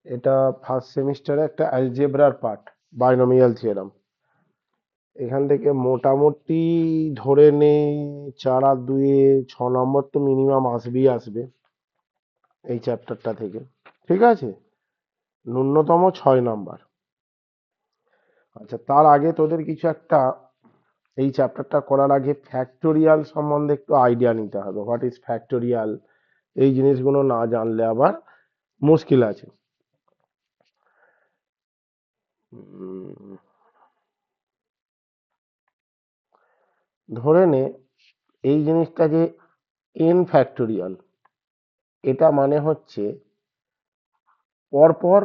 এটা ফার্স্ট সেমিস্টারে একটা অ্যালজেব্রার পার্ট, বাইনোমিয়াল থিওরাম। এখান থেকে মোটামুটি ধরে নে 4 আর 2 6 নম্বর তো মিনিমাম আসবেই আসবে এই চ্যাপ্টারটা থেকে। ঠিক আছে, ন্যূনতম 6 নম্বর। আচ্ছা, তার আগে তোদের কিছু একটা, এই চ্যাপ্টারটা করার আগে ফ্যাক্টোরিয়াল সম্বন্ধে একটু আইডিয়া নিতে হবে। What is factorial? এই জিনিসগুলো না জানলে আবার মুশকিল আছে। উম, ধরে নে এই জিনিসটা যে এন ফ্যাক্টোরিয়াল, এটা মানে হচ্ছে পরপর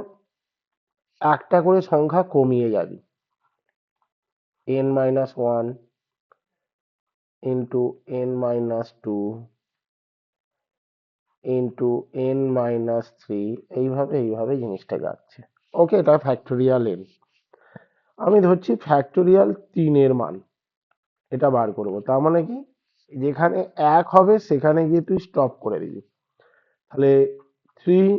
একটা করে সংখ্যা কমিয়ে যাবি। n-1 into n-2 into n-3, এইভাবে এইভাবে জিনিসটা যাচ্ছে। ওকে, এটা ফ্যাক্টোরিয়াল এন। আমি ধরছি ফ্যাক্টোরিয়াল 3-এর মান, এটা বার করব। তার মানে কি, যেখানে 1 হবে সেখানে গিয়ে তুই স্টপ করে দিবি। তাহলে 3,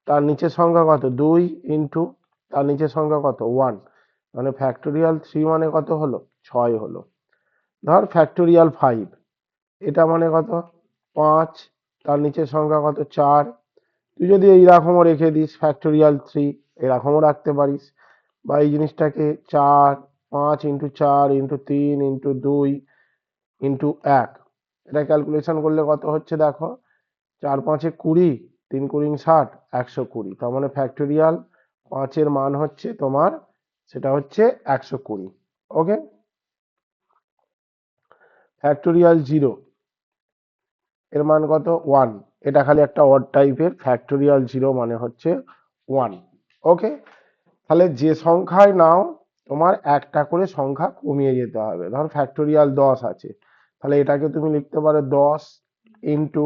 তার নিচের সংখ্যা কত 2, ইন্টু তার নিচের সংখ্যা কত 1, মানে ফ্যাক্টোরিয়াল 3 মানে কত হলো 6 হলো। ধর ফ্যাক্টোরিয়াল 5, এটা মানে কত 5, তার নিচের সংখ্যা কত 4। তুই যদি এইরকমও রেখে দিস ফ্যাক্টোরিয়াল 3, এরকমও রাখতে পারিস। বা এই জিনিসটাকে 4, 5 ইন্টু 4 ইন্টু 3 ইন্টু 2 ইন্টু 1, এটা ক্যালকুলেশন করলে কত হচ্ছে দেখো, 4-5 20, 3 × 60, 120। তার মানে ফ্যাক্টোরিয়াল 5-এর মান হচ্ছে তোমার, সেটা হচ্ছে 120। ওকে, ফ্যাক্টোরিয়াল 0 এর মান কত 1, এটা খালি একটা অড টাইপের। ফ্যাক্টোরিয়াল 0 মানে হচ্ছে 1। ওকে, তাহলে যে সংখ্যায় নাও তোমার একটা করে সংখ্যা কমিয়ে যেতে হবে। ধর ফ্যাক্টোরিয়াল 10 আছে, তাহলে এটাকে তুমি লিখতে পারো 10 ইন্টু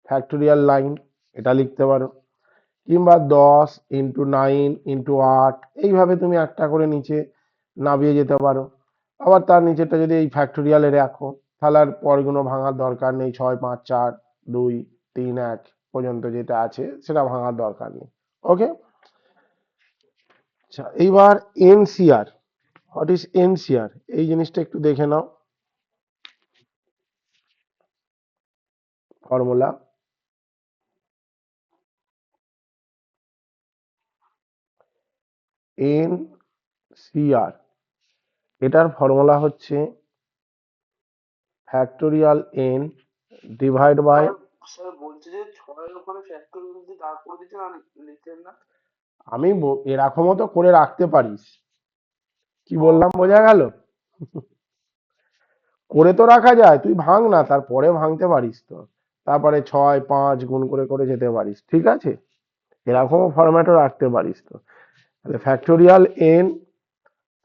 ফ্যাক্টোরিয়াল 9, এটা লিখতে পারো। কিংবা 10 ইন্টু 9 ইন্টু 8, এইভাবে তুমি একটা করে নিচে নামিয়ে যেতে পারো। আবার তার নিচেটা যদি এই ফ্যাক্টোরিয়ালে রাখো, তাহলে আর পরগুলো ভাঙার দরকার নেই। 6, 5, 4, 2, 3, 1 পর্যন্ত যেটা আছে সেটা ভাঙার দরকার নেই। ওকে, আচ্ছা, এইবার এনসিআর। হোয়াট ইজ এনসিআর, এই জিনিসটা একটু দেখে নাও। ফর্মুলা এনসিআর, এটার ফর্মুলা হচ্ছে factorial n divide by, sir বলছে যে ছয়ের ওখানে ফ্যাক্টরিয়াল দিয়ে দাঁড় করে দিচ্ছেন আর লিখলেন না। আমি এরকমও তো করে রাখতে পারিস। কি ও, বললাম, বোঝা গেল? করে তো রাখা যায়, তুই ভাঙ না, তারপরে ভাঙতে পারিস তো। তারপরে 6, 5 গুণ করে করে যেতে পারিস, ঠিক আছে? এরকমও ফরম্যাটও রাখতে পারিস তো। তাহলে factorial n,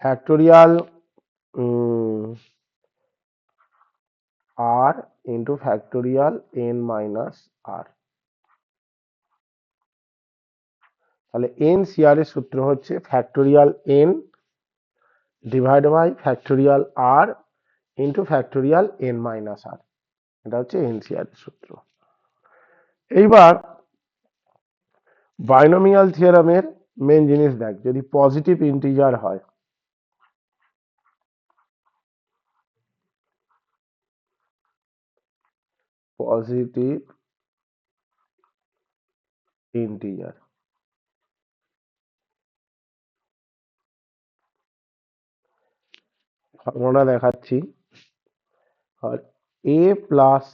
factorial r into factorial n-r। তাহলে এন সিআর এর সূত্র হচ্ছে factorial n divide by factorial r into factorial n-r। এটা হচ্ছে এনসিআর এর সূত্র। এইবার বাইনোমিয়াল থিওরামের মেন জিনিস দেখ, যদি পজিটিভ ইন্টিজার হয়, পজিটিভ ইন্টিজার, ফর্মুলা দেখাচ্ছি। আর a plus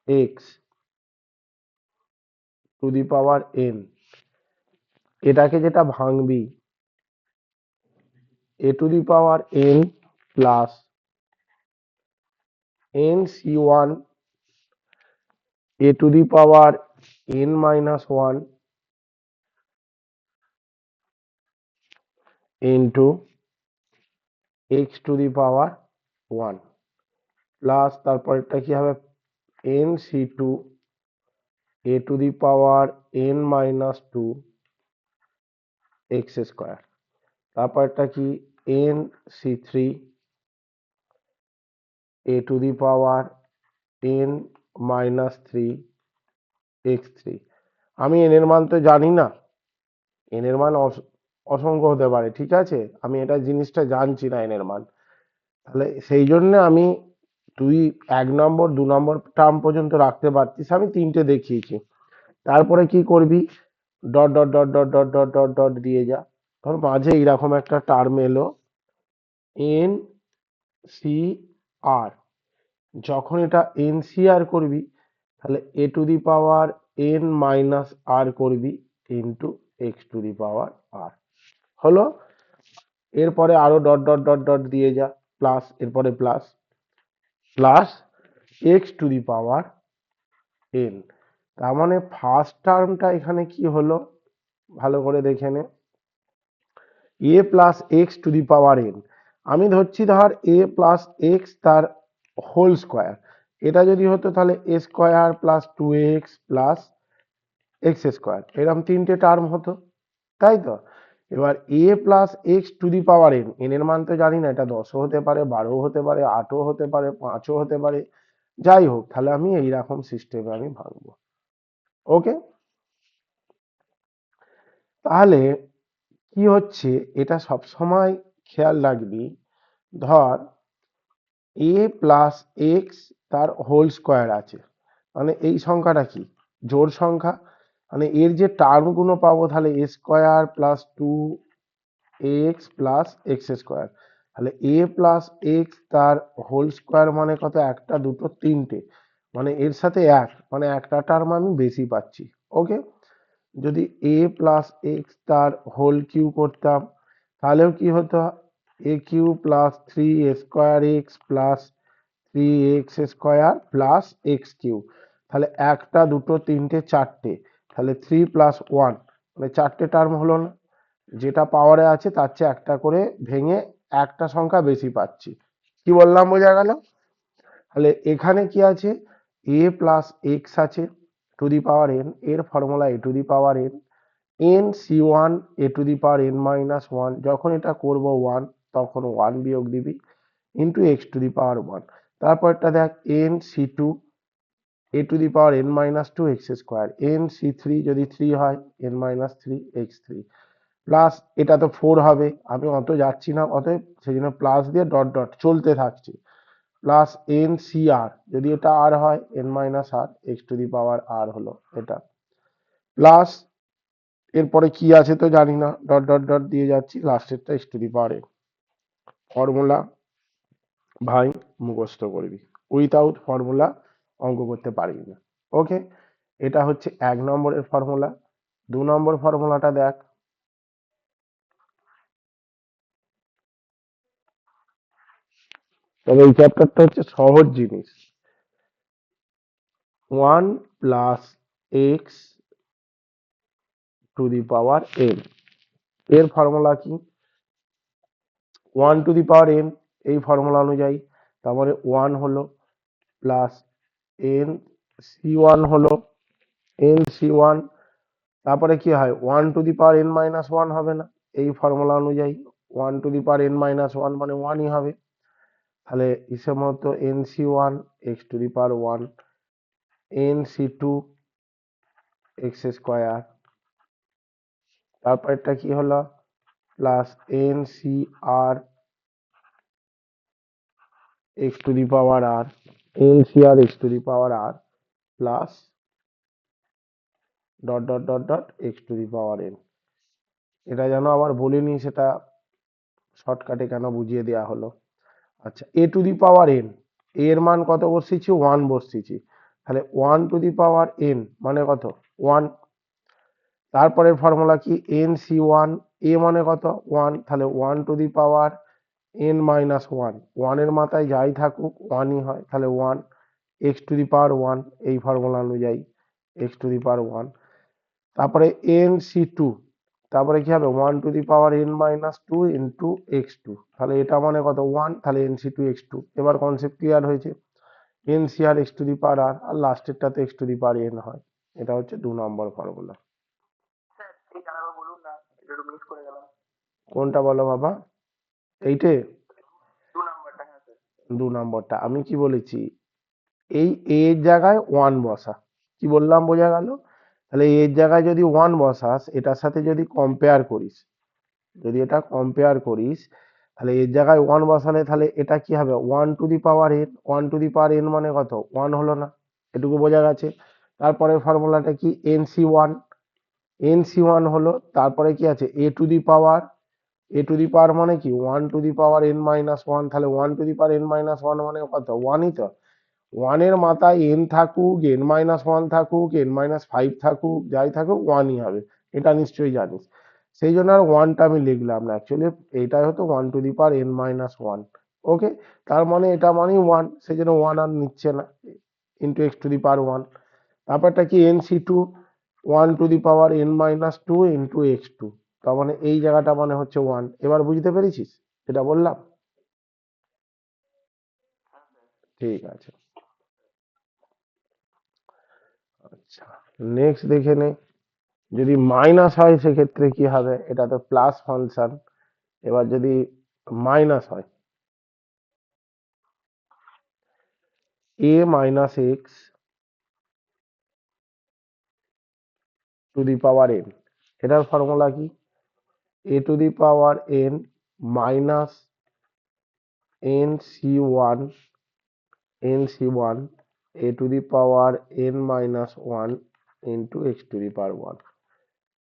x to the power n, এটাকে যেটা ভাঙবি, a to the power n plus n c one a to the power n-1 into x to the power 1 plus, তারপরটা কি হবে, n c two a to the power n-2 x square. তারপরটা কি, n c three a to the power n-3 x three. আমি N এর মান তো জানি না, এন এর মান অসংখ্য হতে পারে, ঠিক আছে, আমি এটা জিনিসটা জানছি না এন এর মান। তাহলে সেই জন্য আমি, তুই 1 নম্বর 2 নম্বর টার্ম পর্যন্ত রাখতে পারতিস, আমি 3টে দেখিয়েছি। তারপরে কি করবি, dot dot dot dot dot dot dot dot দিয়ে যা। ধর মাঝে এইরকম একটা টার্ম এলো, এন সি আর, যখন এটা এন সি আর করবি, তাহলে a to the power n minus r করবি into x to the power r, হলো। এরপরে আরো ডট ডট ডট ডট দিয়ে যা, প্লাস, এরপরে plus plus x to the power N. তার মানে ফার্স্ট টার্মটা এখানে কি হলো, ভালো করে দেখে নে, a plus x to the power n. আমি ধরছি ধর এ প্লাস এক্স তার হোল স্কোয়ার, এটা যদি হতো তাহলে a square plus 2x plus x square, এরকম 3টে টার্ম হতো, তাই তো। এবার a plus x to the power n, n এর মান তো জানি না, এটা 10ও হতে পারে, 12ও হতে পারে, 8ও হতে পারে, 5ও হতে পারে, যাই হোক, তাহলে আমি এইরকম সিস্টেমে আমি ভাঙবো। ওকে, তাহলে কি হচ্ছে, এটা সব সময় খেয়াল রাখবি, ধর এ প্লাস এক্স তার হোল স্কোয়ার আছে, মানে এই সংখ্যাটা কি, জোড় সংখ্যা, মানে এর যে টার্ম গুলো পাবো, তাহলে a square plus 2x plus x square, তাহলে এ প্লাস এক্স তার হোল স্কোয়ার মানে কত, একটা দুটো তিনটে, মানে এর সাথে এক, মানে একটা টার্ম আমি বেশি পাচ্ছি। ওকে, যদি এ প্লাস এক্স তার হোল কিউ করতাম, তাহলেও কি হতো, a cube plus 3 square x plus 3x square plus x cube, তাহলে একটা দুটো তিনটে চারটে, তাহলে 3+1, মানে চারটে টার্ম হলো না, যেটা পাওয়ারে আছে তার চেয়ে একটা করে ভেঙে একটা সংখ্যা বেশি পাচ্ছি। কি বললাম, বোঝা গেল? তাহলে এখানে কি আছে, এ প্লাস এক্স আছে টু দি পাওয়ার এন, এর formula a to the power n, n c one a to the power n minus one, যখন এটা করব ওয়ান, তখন ওয়ান বিয়োগ দিবি, into x to the power one. তারপরটা দেখ, n c two a to the power n minus two x square, n c three যদি 3 হয়, n minus three x three, plus এটা তো 4 হবে, আমি অত যাচ্ছি না, অতএব সেই জন্য প্লাস দিয়ে ডট ডট চলতে থাকছে, প্লাস এন সি আর, যদি এটা আর হয়, n minus r x to the power r হলো এটা, প্লাস এরপরে কি আছে তো জানি না, ডট ডট ডট দিয়ে যাচ্ছি, লাস্টেরটা x to the power n. Formula ভাই মুখস্থ করবি, উইথাউট ফর্মুলা অঙ্ক করতে পারবি না। ওকে, এটা হচ্ছে 1 নম্বরের ফর্মুলা। 2 নম্বর ফর্মুলাটা দেখ, তবে এই চ্যাপ্টারটা হচ্ছে সহজ জিনিস। 1+x to the power n, এর ফর্মুলা কি, 1 টু দি পাওয়ার n, এই ফর্মুলা অনুযায়ী, তারপরে 1 হলো, প্লাস এন সি ওয়ান হলো, এন সি ওয়ান, তারপরে কি হয়, 1 to the power n minus one হবে না, এই ফর্মুলা অনুযায়ী 1 to the power n minus one মানে ওয়ানই হবে, তাহলে হিসেব মতো n c one x to the power one, n c two x square, তারপরটা কি হলো, plus n c r x to the power r, n c r x to the power r, plus dot dot dot dot x to the power n. এটা যেন আবার বলিনি, সেটা শর্টকাটে কেন বুঝিয়ে দেওয়া হলো। আচ্ছা, এ টু দি পাওয়ার এন, এর মান কত বসিয়েছি, 1 বসিয়েছি, তাহলে 1 টু দি পাওয়ার এন মানে কত, 1, তারপরের ফর্মুলা কি, এন সি ওয়ান, এ মানে কত 1, তাহলে 1 to the power n minus one, ওয়ানের মাথায় যাই থাকুক ওয়ানই হয়, তাহলে 1 এক্স টু দি পাওয়ার 1, এই ফর্মুলা অনুযায়ী এক্স টু দি পাওয়ার 1, তারপরে এন সি টু, তারপরে কি হবে, 1 to the power n minus two into x two, তাহলে এটা মানে কত 1, তাহলে n c two x two, এবার কনসেপ্ট ক্লিয়ার হয়েছে, n c r x to the power r, আর লাস্টেরটাতে x to the power n হয়। এটা হচ্ছে 2 নম্বর ফর্মুলা। স্যার এই জায়গাটা বলুন না, এটা একটু মিস করে গেলাম। কোনটা বলো বাবা, এইটে 2 নম্বরটা, হ্যাঁ স্যার। 2 নম্বরটা আমি কি বলেছি, এই এর জায়গায় 1 বসা, কি বললাম বোঝা গেল, তাহলে এর জায়গায় যদি 1 বসাস, এটার সাথে যদি কম্পেয়ার করিস, যদি এটা কম্পেয়ার করিস, তাহলে এর জায়গায় 1 বসালে তাহলে এটা কি হবে 1 to the power n। 1 to the power n মানে কত 1 হলো না, এটুকু বোঝা গেছে। তারপরে ফর্মুলাটা কি nc1, nc1 হলো, তারপরে কি আছে a টু দি পাওয়ার মানে কি 1 to the power n minus 1, তাহলে 1 to the power n minus 1 মানে কত 1ই তো। 1 এর মাথায় n থাকুক, n মাইনাস 1 থাকুক, n মাইনাস 5 থাকুক, যাই থাকুক 1ই হবে, এটা নিশ্চয়ই জানিস। সেই জন্য আর 1টা আমি লিখলাম না, অ্যাকচুয়ালি এইটাই হতো 1 to the power n minus 1। ওকে, তার মানে এটা মানে 1, সেই জন্য 1 আর নিচ্ছে না, into x to the power 1। তারপরটা কি nc2, 1 to the power n minus 2 into x2, তার মানে এই জায়গাটা মানে হচ্ছে 1। এবার বুঝতে পেরেছিস যেটা বললাম? হ্যাঁ স্যার। ঠিক আছে, আচ্ছা নেক্সট দেখে নে। যদি মাইনাস হয় সেক্ষেত্রে কি হবে, এটা তো প্লাস ফাংশন, এবার যদি মাইনাস হয় a minus x to the power n, এটার ফর্মুলা কি a to the power n minus nc1 a to the power n minus 1 into x to the power 1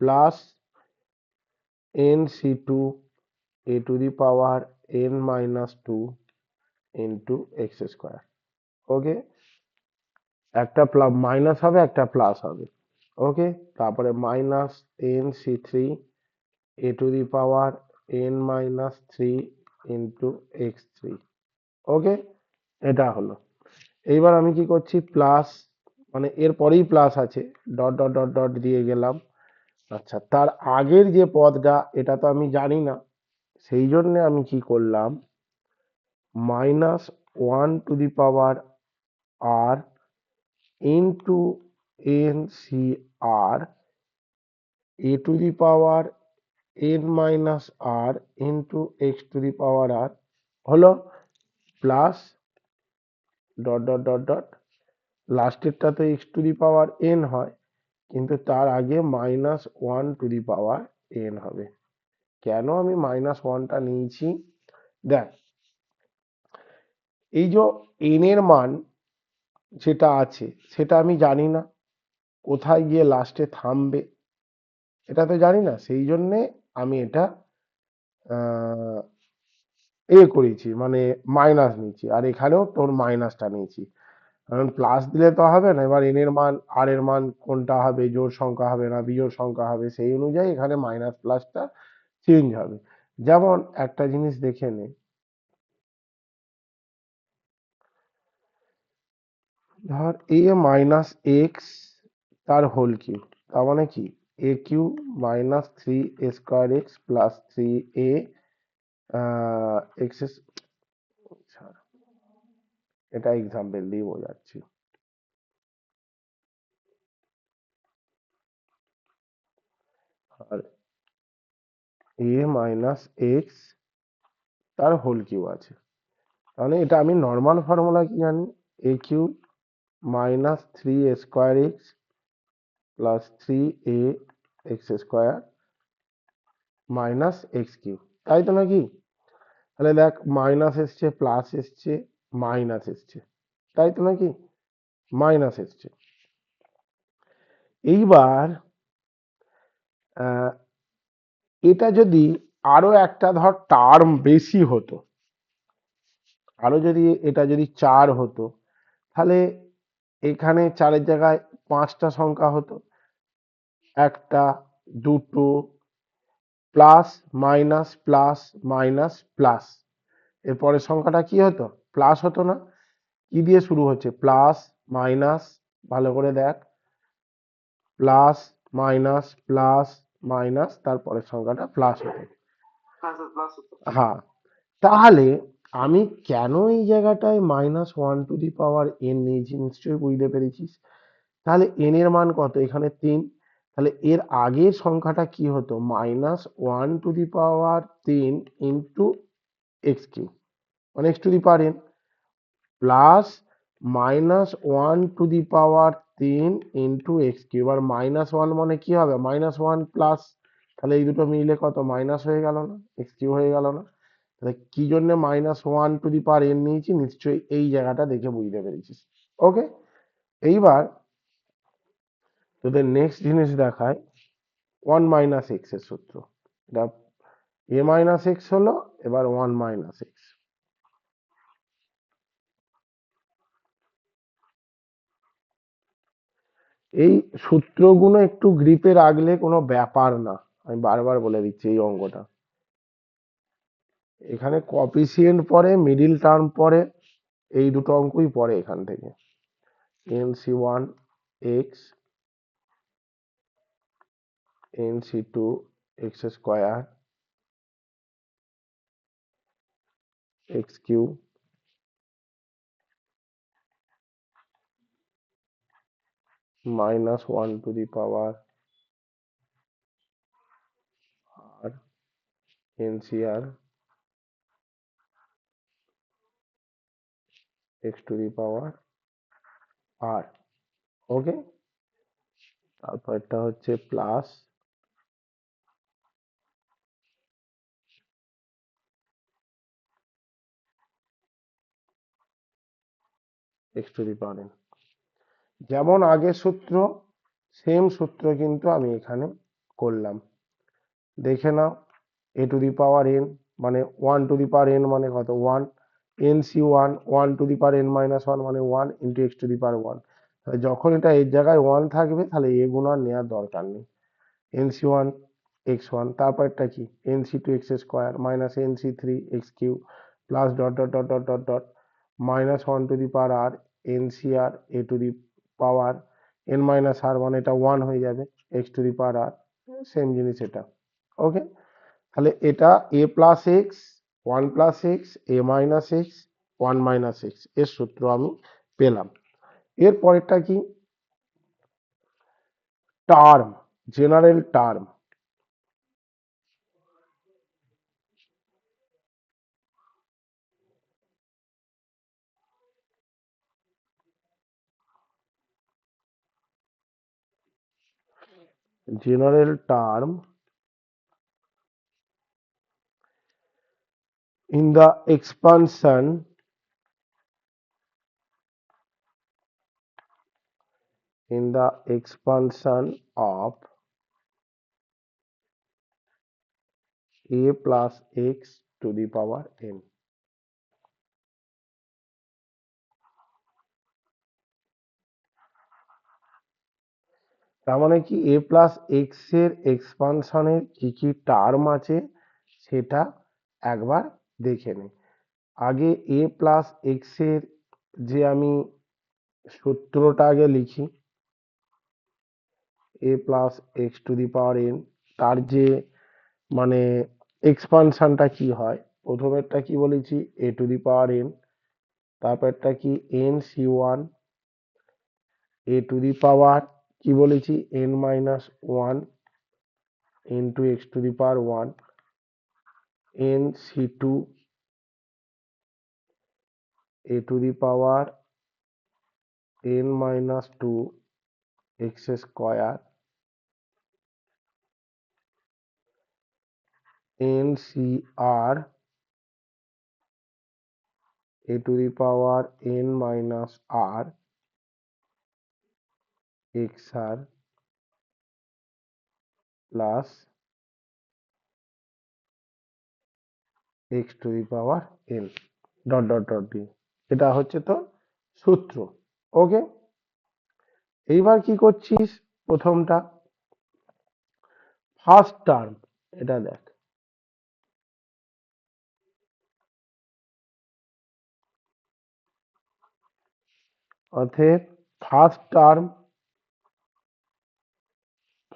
plus nc2 a to the power n minus 2 into x square. Okay, একটা minus হবে, একটা plus হবে। Okay, তারপরে minus nc3 a to the power n minus 3 into x3। Okay, এটা হলো। এইবার আমি কি করছি প্লাস, মানে এরপরেই প্লাস আছে, ডট ডট ডট ডট দিয়ে গেলাম। আচ্ছা, তার আগের যে পদটা এটা তো আমি জানি না, সেই জন্য আমি কি করলাম minus 1 to the power r into ncr a to the power n minus r into x to the power r হলো, plus dot dot dot dot, লাস্টেরটা তো x to the power n হয়, কিন্তু তার আগে minus 1 to the power n হবে। কেন আমি মাইনাস 1টা নিয়েছি, দেখ এই যে n এর মান যেটা আছে সেটা আমি জানি না কোথায় গিয়ে লাস্টে থামবে, এটা তো জানি না, সেই জন্যে আমি এটা করেছি, মানে মাইনাস নিয়েছি, আর এখানেও তোর মাইনাসটা নিয়েছি, কারণ প্লাস দিলে তো হবে না। এবার এন এর মান আর এর মান কোনটা হবে, জোড় সংখ্যা হবে না বিজোড় সংখ্যা হবে, সেই অনুযায়ী এখানে মাইনাস প্লাসটা চেঞ্জ হবে। যেমন একটা জিনিস দেখে নে, ধর এ মাইনাস এক্স তার হোল কিউব, তার মানে কি a cube minus 3a² x plus 3a x, এটা এক্সাম্পল দিয়ে বোঝাচ্ছি। আর এ মাইনাস এক্স তার হোল কিউব আছে, তাহলে এটা আমি নর্মাল ফর্মুলা কি জানি, a cube minus 3a² x plus 3a² x minus x cube, তাই তো নাকি? তাহলে দেখ মাইনাস এসছে, প্লাস এসছে, মাইনাস এসছে, তাই তো নাকি? মাইনাস এসছে। এইবার এটা যদি আরো একটা ধর টার্ম বেশি হতো, আরো যদি এটা যদি 4 হতো, তাহলে এখানে 4-এর জায়গায় 5টা সংখ্যা হতো, একটা, দুটো, plus minus plus minus plus, এরপরের সংখ্যাটা কি হতো প্লাস হতো না? কি দিয়ে শুরু হচ্ছে প্লাস মাইনাস, ভালো করে দেখ, প্লাস মাইনাস প্লাস মাইনাস, তারপরের সংখ্যাটা প্লাস হতো। হ্যাঁ স্যার, প্লাস হতো। হ্যাঁ, তাহলে আমি কেন এই জায়গাটায় minus 1 to the power n নিয়েছি, নিশ্চয়ই বুঝতে পেরেছিস। তাহলে n এর মান কত এখানে 3, তাহলে এর আগের সংখ্যাটা কি হতো minus 1 to the power 3 into x cube, মানে x to the power n, plus -1^3 into x cube. এবার -1 মানে কি হবে, -1 প্লাস, তাহলে এই দুটো মিলে কত, মাইনাস হয়ে গেল না, এক্স কিউব হয়ে গেল না। তাহলে কি জন্য -1^n নিয়েছি, নিশ্চয়ই এই জায়গাটা দেখে বুঝতে পেরেছিস। ওকে, এইবার তোদের নেক্সট জিনিস দেখায় 1 - x এর সূত্র। এটা a - x হলো, এবার 1 - x। এই সূত্রগুলো একটু গ্রিপে রাখলে কোনো ব্যাপার না, আমি বারবার বলে দিচ্ছি। এই অঙ্কটা এখানে কপিসিয়েন্ট পড়ে, মিডিল টার্ম পড়ে, এই দুটো অঙ্কই পড়ে এখান থেকে। nc1 x nc2 x square x cube -1^r ncr x⁻r। ওকে, তারপরটা হচ্ছে প্লাস x⁻n। যেমন আগের সূত্র, সেম সূত্র কিন্তু আমি এখানে করলাম। দেখে নাও, a⁻n মানে 1^n মানে কত, 1, nc1 1^n-1 মানে 1 ইন্টু x⁻1। তাহলে যখন এটা এর জায়গায় 1 থাকবে, তাহলে এ গুণ আর নেওয়ার দরকার নেই। nc1 x1, তারপরটা কি, nc2 x square minus nc3 x cube plus dot dot dot dot dot dot -1^r ncr a⁻n-r মানে এটা 1 হয়ে যাবে, x⁻r সেম জিনিস এটা। ওকে, তাহলে এটা a plus x, 1 plus x, a-x, 1 - x এর সূত্র আমি পেলাম। এর পরেরটা কি, term, general term. General term in the expansion of a plus x to the power n। তার মানে কি, a প্লাস এক্স এর এক্সপানশনের কি কি টার্ম আছে সেটা একবার দেখে নে। আগে a প্লাস এক্স এর যে আমি সূত্রটা আগে লিখি, a plus x to the power n, তার যে মানে এক্সপানশনটা কি হয়, প্রথমেরটা কি বলেছি, a to the power n, তারপরটা কি nc1 a to the power কি বলেছি n-1 into x to the power 1, nc2 a to the power n-2 x square, ncr a to the power n-r xr plus x to the power n dot dot dot দিয়ে, এটা হচ্ছে তো সূত্র। ওকে, এইবার কি করছিস, প্রথমটা ফার্স্ট টার্ম, এটা দেখ, অতএব ফার্স্ট টার্ম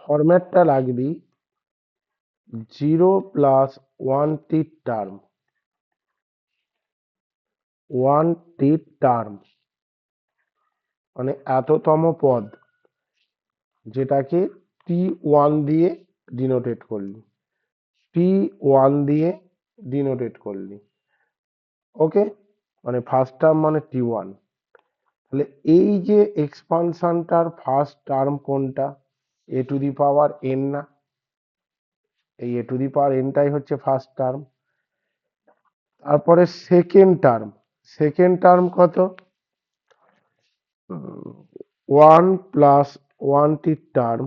ফরম্যাটটা লাগবি 0 plus 1t term, 1t term মানে এততম পদ, যেটাকে t1 দিয়ে ডিনোটেট করলি, t1 দিয়ে ডিনোটেট করলি। ওকে, মানে ফার্স্ট টার্ম মানে t1, তাহলে এই যে এক্সপানশনটার ফার্স্ট টার্ম কোনটা, এ টু দি পাওয়ার এন না, এই এ টু দি পাওয়ার এনটাই হচ্ছে ফার্স্ট টার্ম। তারপরে সেকেন্ড টার্ম কত, 1 + 1টির টার্ম,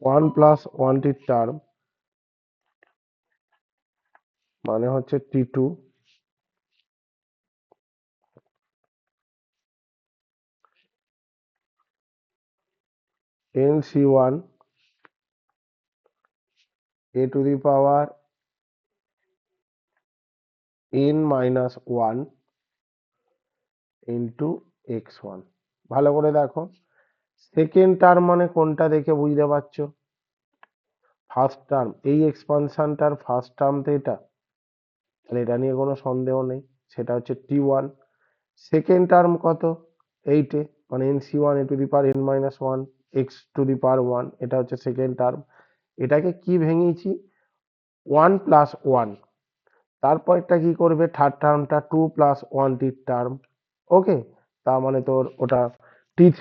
1 + 1টির টার্ম মানে হচ্ছে T2, NC1 A to the power n-1 into x1। ভালো করে দেখো, সেকেন্ড টার্ম মানে কোনটা দেখে বুঝতে পারছো, ফার্স্ট টার্ম, এই এক্সপানশনটার ফার্স্ট টার্ম তো এটা, তাহলে এটা নিয়ে কোনো সন্দেহ নেই, সেটা হচ্ছে T1। সেকেন্ড টার্ম কত, এইটে, মানে NC1 A to the power n-1 x⁴ 1, এটা হচ্ছে সেকেন্ড টার্ম। এটাকে কি ভেঙেছি, 1 + 1। তারপরটা কি করবে, থার্ড টার্মটা 2 + 1টির টার্ম। ওকে, তার মানে তোর ওটা T3,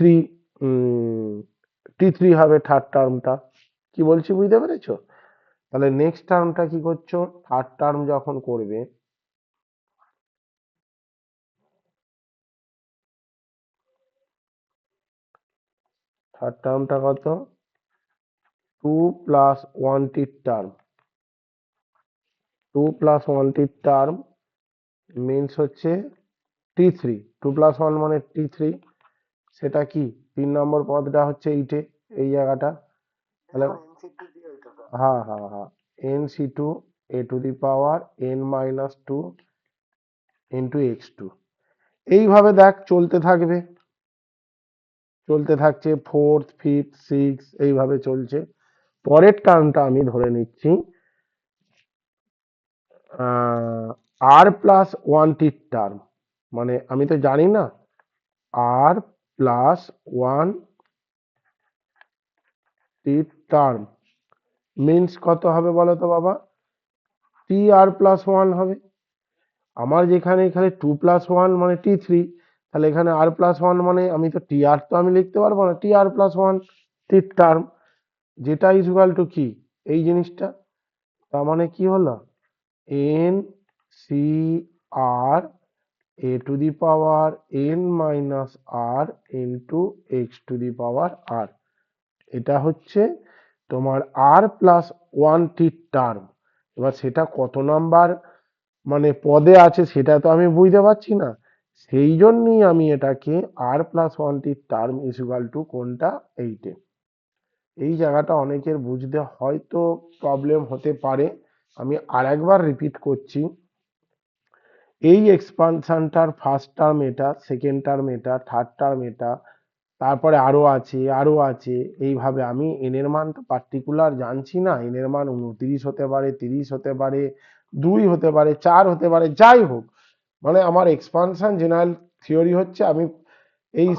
T3 হবে থার্ড টার্মটা। কি বলছি বুঝতে পেরেছো? তাহলে নেক্সট টার্মটা কি করছো, থার্ড টার্ম যখন করবে, থার্ড টার্মটা কত, 2 + 1টির টার্ম, 2 + 1টির টার্ম মিনস হচ্ছে T3, 2 + 1 মানে T3, সেটা কি 3 নম্বর পদটা হচ্ছে এইটে, এই জায়গাটা। তাহলে হ্যাঁ হ্যাঁ হ্যাঁ, NC2 A to the power n-2 into x2। এইভাবে দেখ চলতে থাকছে, ফোর্থ ফিফথ সিক্স এইভাবে চলছে। পরের টার্মটা আমি ধরে নিচ্ছি r+1টির টার্ম, মানে আমি তো জানি না, r+1টির টার্ম মিনস কত হবে বলো তো বাবা, tr+1 হবে। আমার যেখানে এখানে 2 + 1 মানে T3, তাহলে এখানে r+1 মানে আমি তো tr তো আমি লিখতে পারবো না, tr+1 টির টার্ম, যেটা ইকুয়াল টু কি, এই জিনিসটা। তার মানে কি হলো, NCr A to the power n-r into x⁴r, এটা হচ্ছে তোমার r+1টির টার্ম। এবার সেটা কত নাম্বার মানে পদে আছে সেটা তো আমি বুঝতে পারছি না, সেই জন্যই আমি এটাকে r+1টির টার্ম ইকুয়াল টু কোনটা, এইটে। এই জায়গাটা অনেকের বুঝতে হয়তো প্রবলেম হতে পারে, আমি আরেকবার রিপিট করছি। এই এক্সপানশনটার ফার্স্ট টার্ম এটা, সেকেন্ড টার্ম এটা, থার্ড টার্ম এটা, তারপরে আরো আছে, এইভাবে আমি এন এর মান তো পার্টিকুলার জানছি না, এন এর মান 29 হতে পারে, 30 হতে পারে, 2 হতে পারে, 4 হতে পারে, যাই হোক, মানে আমার এক্সপানশন জেনারেল থিওরি হচ্ছে আমি এই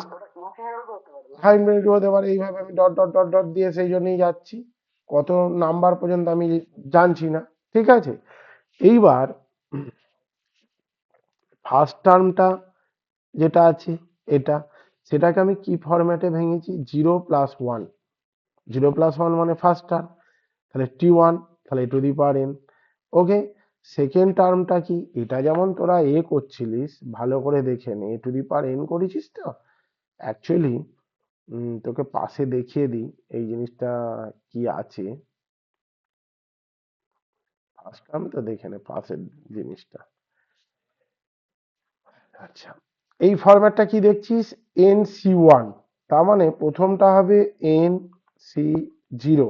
ইনফিনিটি হতে পারে, এইভাবে আমি ডট ডট ডট ডট দিয়ে সেই জন্যই যাচ্ছি, কত নাম্বার পর্যন্ত আমি জানছি না, ঠিক আছে। এইবার ফার্স্ট টার্মটা যেটা আছে এটা, সেটাকে আমি কি ফরম্যাটে ভেঙেছি, 0+1, 0+1 মানে ফার্স্ট টার্ম, তাহলে T1, তাহলে to the power n। Okay, second টার্মটা কি, এটা যেমন তোরা করছিলিস ভালো করে দেখে নে, টু দি পাওয়ার n করেছিস তো অ্যাকচুয়ালি, তোকে পাশে দেখিয়ে দিই এই জিনিসটা কি আছে, ফার্স্ট টার্ম তো দেখে নে পাশের জিনিসটা। আচ্ছা, এই ফরম্যাটটা কি দেখছিস, NC1, তার মানে প্রথমটা হবে NC0,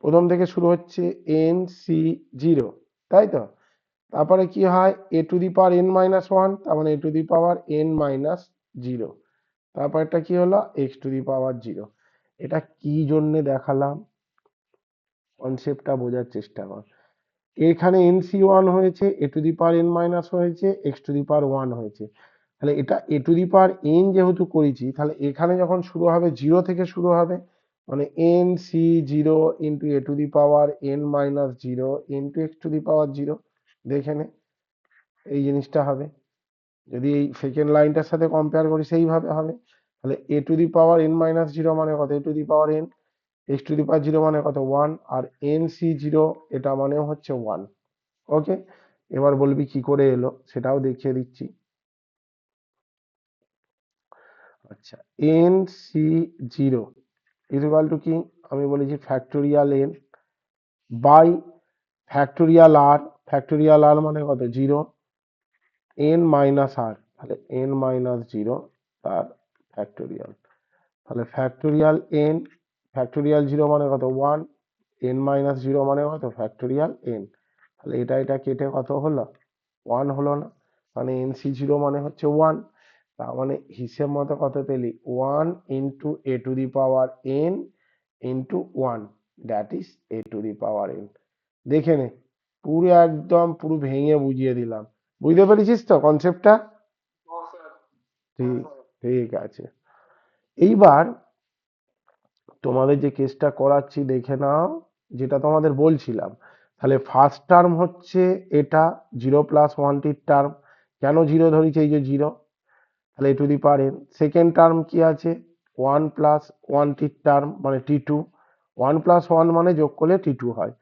প্রথম থেকে শুরু হচ্ছে NC0, তাই তো। তারপরে কি হয়, a to the power n-1, তার মানে এ টু দি পাওয়ার n-0, তারপরটা কি হলো, x⁴0। এটা কি জন্যে দেখালাম, কনসেপ্টটা বোঝার চেষ্টা কর। এখানে NC1 হয়েছে, এ টু দি পাওয়ার n- হয়েছে, x⁴1 হয়েছে, তাহলে এটা এ টু দি পাওয়ার n যেহেতু করেছি, তাহলে এখানে যখন শুরু হবে জিরো থেকে শুরু হবে, মানে NC0 into a to the power n-0 into x⁴0, দেখে নে, এই জিনিসটা হবে। যদি এই সেকেন্ড লাইনটার সাথে কম্পেয়ার করি সেইভাবে হবে। তাহলে a to the power n minus zero মানে কত, a to the power n, x to the power zero মানে কত ওয়ান, আর এন সি জিরো এটা মানেও হচ্ছে ওয়ান। ওকে, এবার বলবি কি করে এলো সেটাও দেখিয়ে দিচ্ছি। আচ্ছা, n c zero equal to কি, আমি বলেছি factorial n by factorial r, factorial r মানে কত জিরো, এন মাইনাস আর, তাহলে এন মাইনাস জিরো তার ফ্যাক্টোরিয়াল, তাহলে ফ্যাক্টোরিয়াল এন, ফ্যাক্টোরিয়াল জিরো মানে কত ওয়ান, এন মাইনাস জিরো মানে কত ফ্যাক্টোরিয়াল এন, তাহলে এটা কেটে কত হলো ওয়ান হলো না, মানে এন সি জিরো মানে হচ্ছে ওয়ান, তার মানে হিসেব মতো কত পেলি one into a to the power N into one, that is a to the power N. দেখে নে, পুরো একদম পুরো ভেঙে বুঝিয়ে দিলাম, বুঝতে পেরেছিস তো কনসেপ্টটা? হ্যাঁ স্যার। ঠিক, ঠিক আছে। এইবার তোমাদের যে কেসটা করাচ্ছি দেখে নাও, যেটা তোমাদের বলছিলাম, তাহলে ফার্স্ট টার্ম হচ্ছে এটা জিরো প্লাস ওয়ানটির টার্ম, কেন জিরো ধরেছি এই যে জিরো, তাহলে to the power N. Second term কি আছে ওয়ান প্লাস ওয়ানটির টার্ম মানে টি টু, ওয়ান প্লাস ওয়ান মানে যোগ করলে টি টু হয়,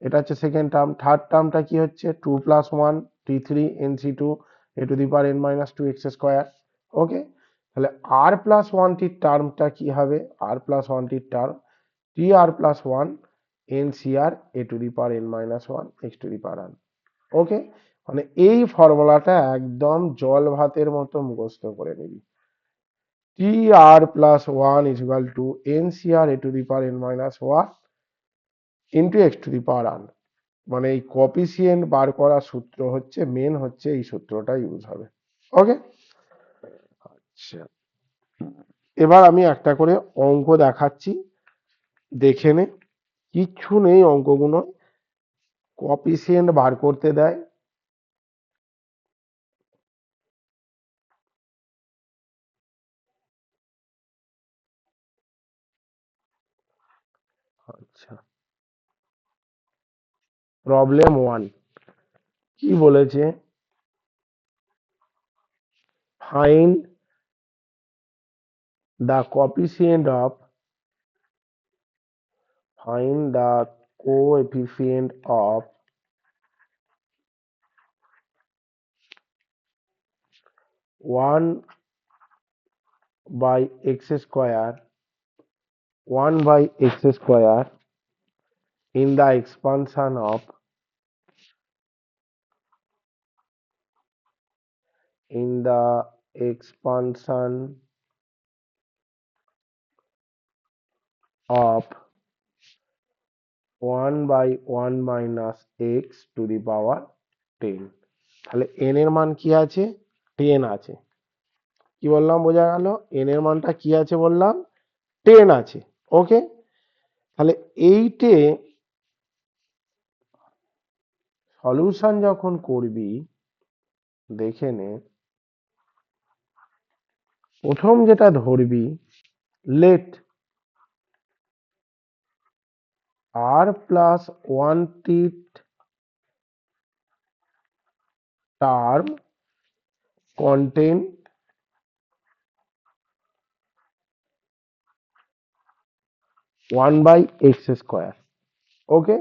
এটা হচ্ছে সেকেন্ড টার্ম। থার্ড টার্মটা কি হচ্ছে two plus one t three n c two a to the power n minus two x square. Okay, তাহলে আর প্লাস ওয়ানটির টার্মটা কি হবে, আর প্লাস ওয়ানটির term t r plus one n c r a to the power n minus one x to the power r. Okay, মানে এই ফর্মুলাটা একদম জল ভাতের মতো মুখস্থ করে নিবি। T r plus one is equal to n c r a to the power n minus one into x to the power r, মানে এই কপিসিয়েন্ট বার করার সূত্র হচ্ছে মেন, হচ্ছে এই সূত্রটা ইউজ হবে। ওকে, আচ্ছা, এবার আমি একটা করে অঙ্ক দেখাচ্ছি, দেখে নে, কিচ্ছু নেই অঙ্কগুলো, কপিসিয়েন্ট বার করতে দেয়। আচ্ছা, প্রবলেম ওয়ান কি বলেছে, find the coefficient of, find the coefficient of 1 by x square, 1 by x square in the expansion of, in the expansion of 1 by 1 minus x to the power 10। তাহলে n এর মান কি আছে 10 আছে, কি বললাম বোঝা গেল, n এর মানটা কি আছে বললাম 10 আছে। ওকে, তাহলে এইটে সলিউশন যখন করবি দেখে নে, প্রথম যেটা ধরবি লেট আর প্লাস ওয়ান টি term contain one by x square. Okay,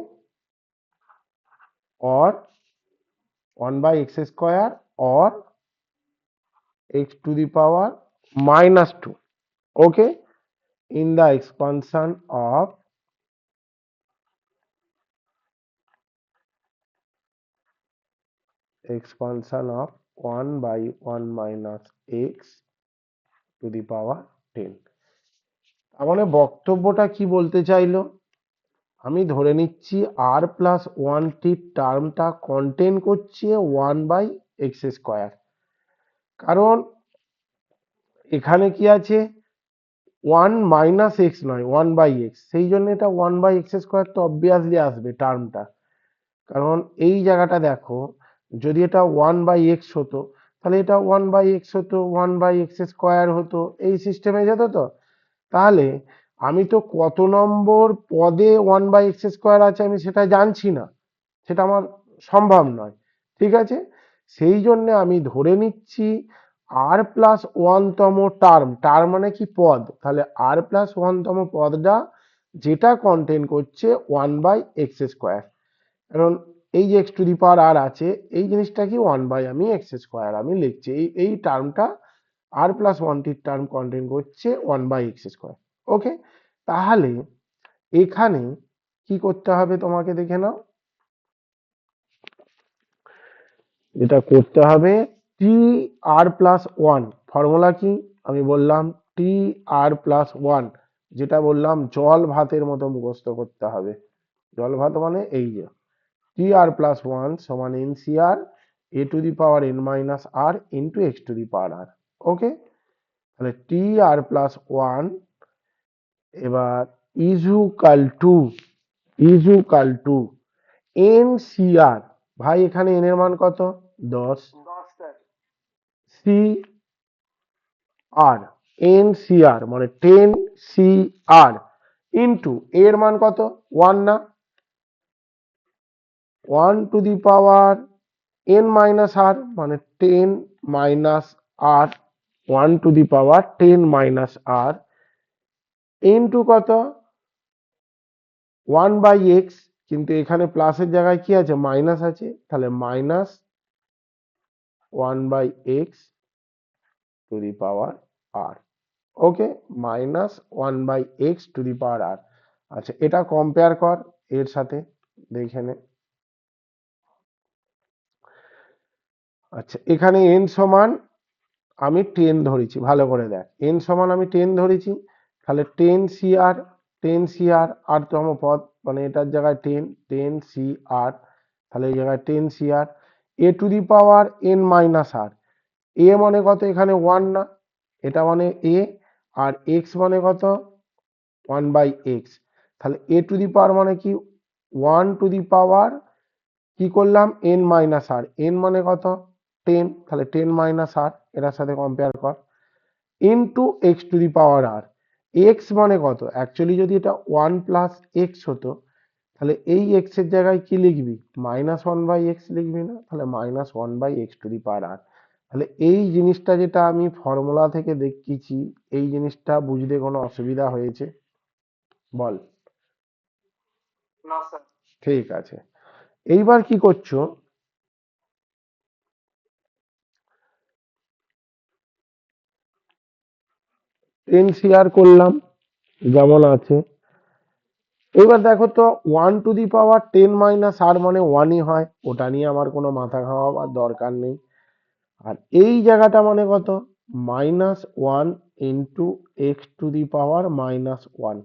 और वन बाई एक्स स्क्वायर और x to the power minus two. Okay, in the expansion of one by one minus x to the power 10। তার মানে বক্তব্যটা কি বলতে চাইলো, আমি ধরে নিচ্ছি আর প্লাস ওয়ান টি টার্মটা কন্টেন করছে ওয়ান বাই এক্স স্কোয়ার, কারণ এখানে কি আছে ওয়ান মাইনাস এক্স নয় ওয়ান বাই এক্স, সেই জন্য এটা ওয়ান বাই এক্স স্কোয়ার তো অবভিয়াসলি আসবে টার্মটা, কারণ এই জায়গাটা দেখো, যদি এটা ওয়ান বাই এক্স হতো তাহলে এটা ওয়ান বাই এক্স হতো, ওয়ান বাই এক্স স্কোয়ার হতো, এই সিস্টেমে যেত তো। তাহলে আমি তো কত নম্বর পদে ওয়ান বাই এক্স স্কোয়ার আছে আমি সেটা জানছি না, সেটা আমার সম্ভব নয়। ঠিক আছে, সেই জন্য আমি ধরে নিচ্ছি আর প্লাস ওয়ানতম টার্ম মানে কি পদ, তাহলে আর প্লাস ওয়ানতম পদটা যেটা কন্টেন করছে 1/x²। কারণ এই যে এক্স টু দি পাওয়ার আর আছে, এই জিনিসটা কি 1/x² আমি লিখছি, এই টার্মটা আর প্লাস ওয়ানটির টার্ম কন্টেন করছে 1/x²। ওকে, তাহলে এখানে কি করতে হবে তোমাকে দেখে নাও, যেটা করতে হবে টি আর প্লাস ওয়ান, ফর্মুলা কি আমি বললাম টি আর প্লাস ওয়ান, যেটা বললাম জল ভাতের মতো মুখস্থ করতে হবে। জল ভাত মানে এই যে টি আর প্লাস ওয়ান সমান n c r a to the power n minus r into x to the power r. Okay, তাহলে টি আর প্লাস ওয়ান এবার equal to n c r, ভাই এখানে এন এর মান কত 10, 10 sir. C r n c r মানে 10 সি আর into এর মান কত 1 না, 1 to the power n minus r মানে 10 minus r, 1 to the power 10 minus r into কত 1/x, কিন্তু এখানে প্লাসের জায়গায় কি আছে মাইনাস আছে, তাহলে minus 1/x to the power r. Okay, minus 1/x to the power r. আচ্ছা, এটা কম্পেয়ার কর এর সাথে, দেখে নে। আচ্ছা, এখানে n সমান আমি 10 ধরেছি, ভালো করে দেখ, n সমান আমি 10 ধরেছি, তাহলে 10 CR, 10 CR আর তম পদ মানে এটার জায়গায় 10, 10 CR, তাহলে এই জায়গায় 10 CR a to the power n minus r, a মানে কত এখানে 1 না, এটা মানে এ, আর x মানে কত 1/x, তাহলে এ টু দি পাওয়ার মানে কি 1 টু দি পাওয়ার কি করলাম n মাইনাস আর, n মানে কত 10, তাহলে 10 মাইনাস আর এটার সাথে কম্পেয়ার কর into x to the power r. X মানে কত, অ্যাকচুয়ালি যদি এটা 1 প্লাস এক্স হতো তাহলে এই এক্স এর জায়গায় কি লিখবি -1/x লিখবি না, তাহলে -1/x টু দি পাওয়ার আর। তাহলে এই জিনিসটা যেটা আমি ফর্মুলা থেকে দেখিয়েছি, এই জিনিসটা বুঝতে কোনো অসুবিধা হয়েছে বল? না স্যার। ঠিক আছে, এইবার কি করছো, এনসিআর করলাম যেমন আছে, এবার দেখো তো 1 to the power 10 minus r মানে 1ই হয়, ওটা নিয়ে আমার কোনো মাথা ঘামাবার দরকার নেই। আর এই জায়গাটা মানে কত -1 into x to the power -1,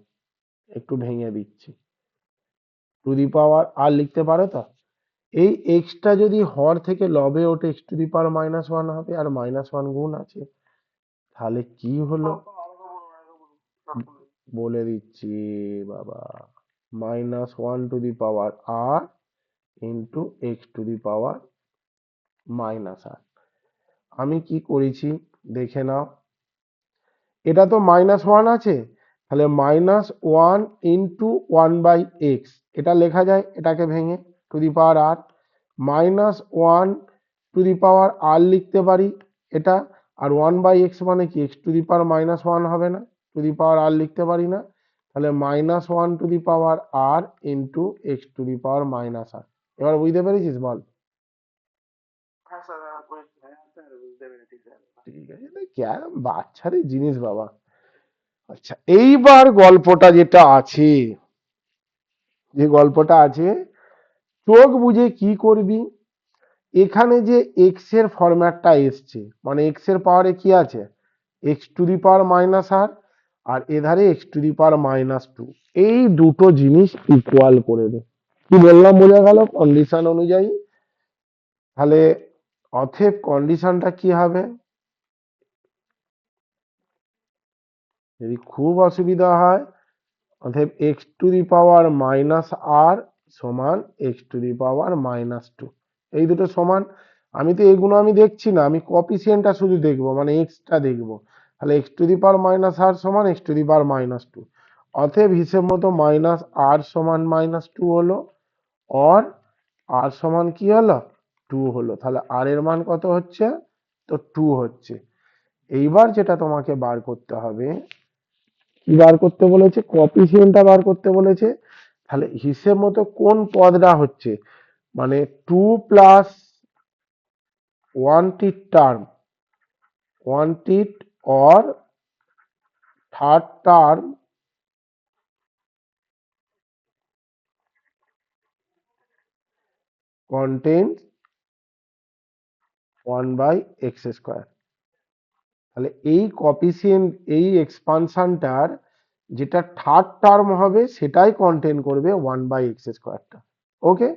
একটু ভেঙে দিচ্ছি, টু দি পাওয়ার আর লিখতে পারো তো, এই এক্সটা যদি হর থেকে লবে ওঠে এক্স টু দি পাওয়ার -1 হবে, আর -1 গুণ আছে, তাহলে কি হলো বলে দিচ্ছি বাবা, -1 to the power r into x to the power -r. আমি কি করেছি দেখে নাও, এটা তো -1 আছে, তাহলে -1 ইন্টু 1/x, এটা লেখা যায় এটাকে ভেঙে two the power R, -1 to the power আর লিখতে পারি এটা, আর 1/x মানে কি এক্স টু দি পাওয়ার -1 হবে না, টু দি পাওয়ার আর লিখতে পারি না, তাহলে -1 to the power r into x to the power -r. এবার বুঝতে পেরেছিস বল? হ্যাঁ স্যার, হ্যাঁ স্যার, বুঝতে পেরেছি স্যার। ঠিক আছে, ক্যারম বাচ্চাদের জিনিস বাবা। আচ্ছা, এইবার গল্পটা যেটা আছে, যে গল্পটা আছে চোখ বুঝে কি করবি, এখানে যে এক্স এর ফরম্যাটটা এসছে মানে এক্স এর পাওয়ারে কি আছে x to the power -r, আর এধারে এক্স টু দি পাওয়ার -2, এই দুটো জিনিস ইকুয়াল করে দে। কি বললাম বোঝা গেল কন্ডিশন অনুযায়ী? তাহলে অতএব কন্ডিশনটা কি হবে, যদি খুব অসুবিধা হয় অতএব এক্স টু দি পাওয়ার -আর সমান এক্স টু দি পাওয়ার -2, এই দুটো সমান। আমি তো এগুলো আমি দেখছি না, আমি কপিসিয়েন্টটা শুধু দেখবো মানে এক্সটা দেখবো, তাহলে এক্স টু দি পাওয়ার -আর সমান এক্স টু দি পাওয়ার -2, অতএব হিসেব মতো -আর সমান -2 হলো, আর আর সমান কি হলো 2 হলো, তাহলে আর এর মান কত হচ্ছে? তো 2 হচ্ছে। এইবার যেটা তোমাকে বার করতে হবে, কি বার করতে বলেছে? কোএফিসিয়েন্টটা বার করতে বলেছে। তাহলে হিসেব মতো কোন পদটা হচ্ছে, মানে 2 plus 1 term, 1 or third term contains 1/x²। তাহলে এই কোএফিসিয়েন্ট, এই এক্সপানশনটার যেটা থার্ড টার্ম হবে সেটাই কন্টেন করবে 1/x²টা। ওকে,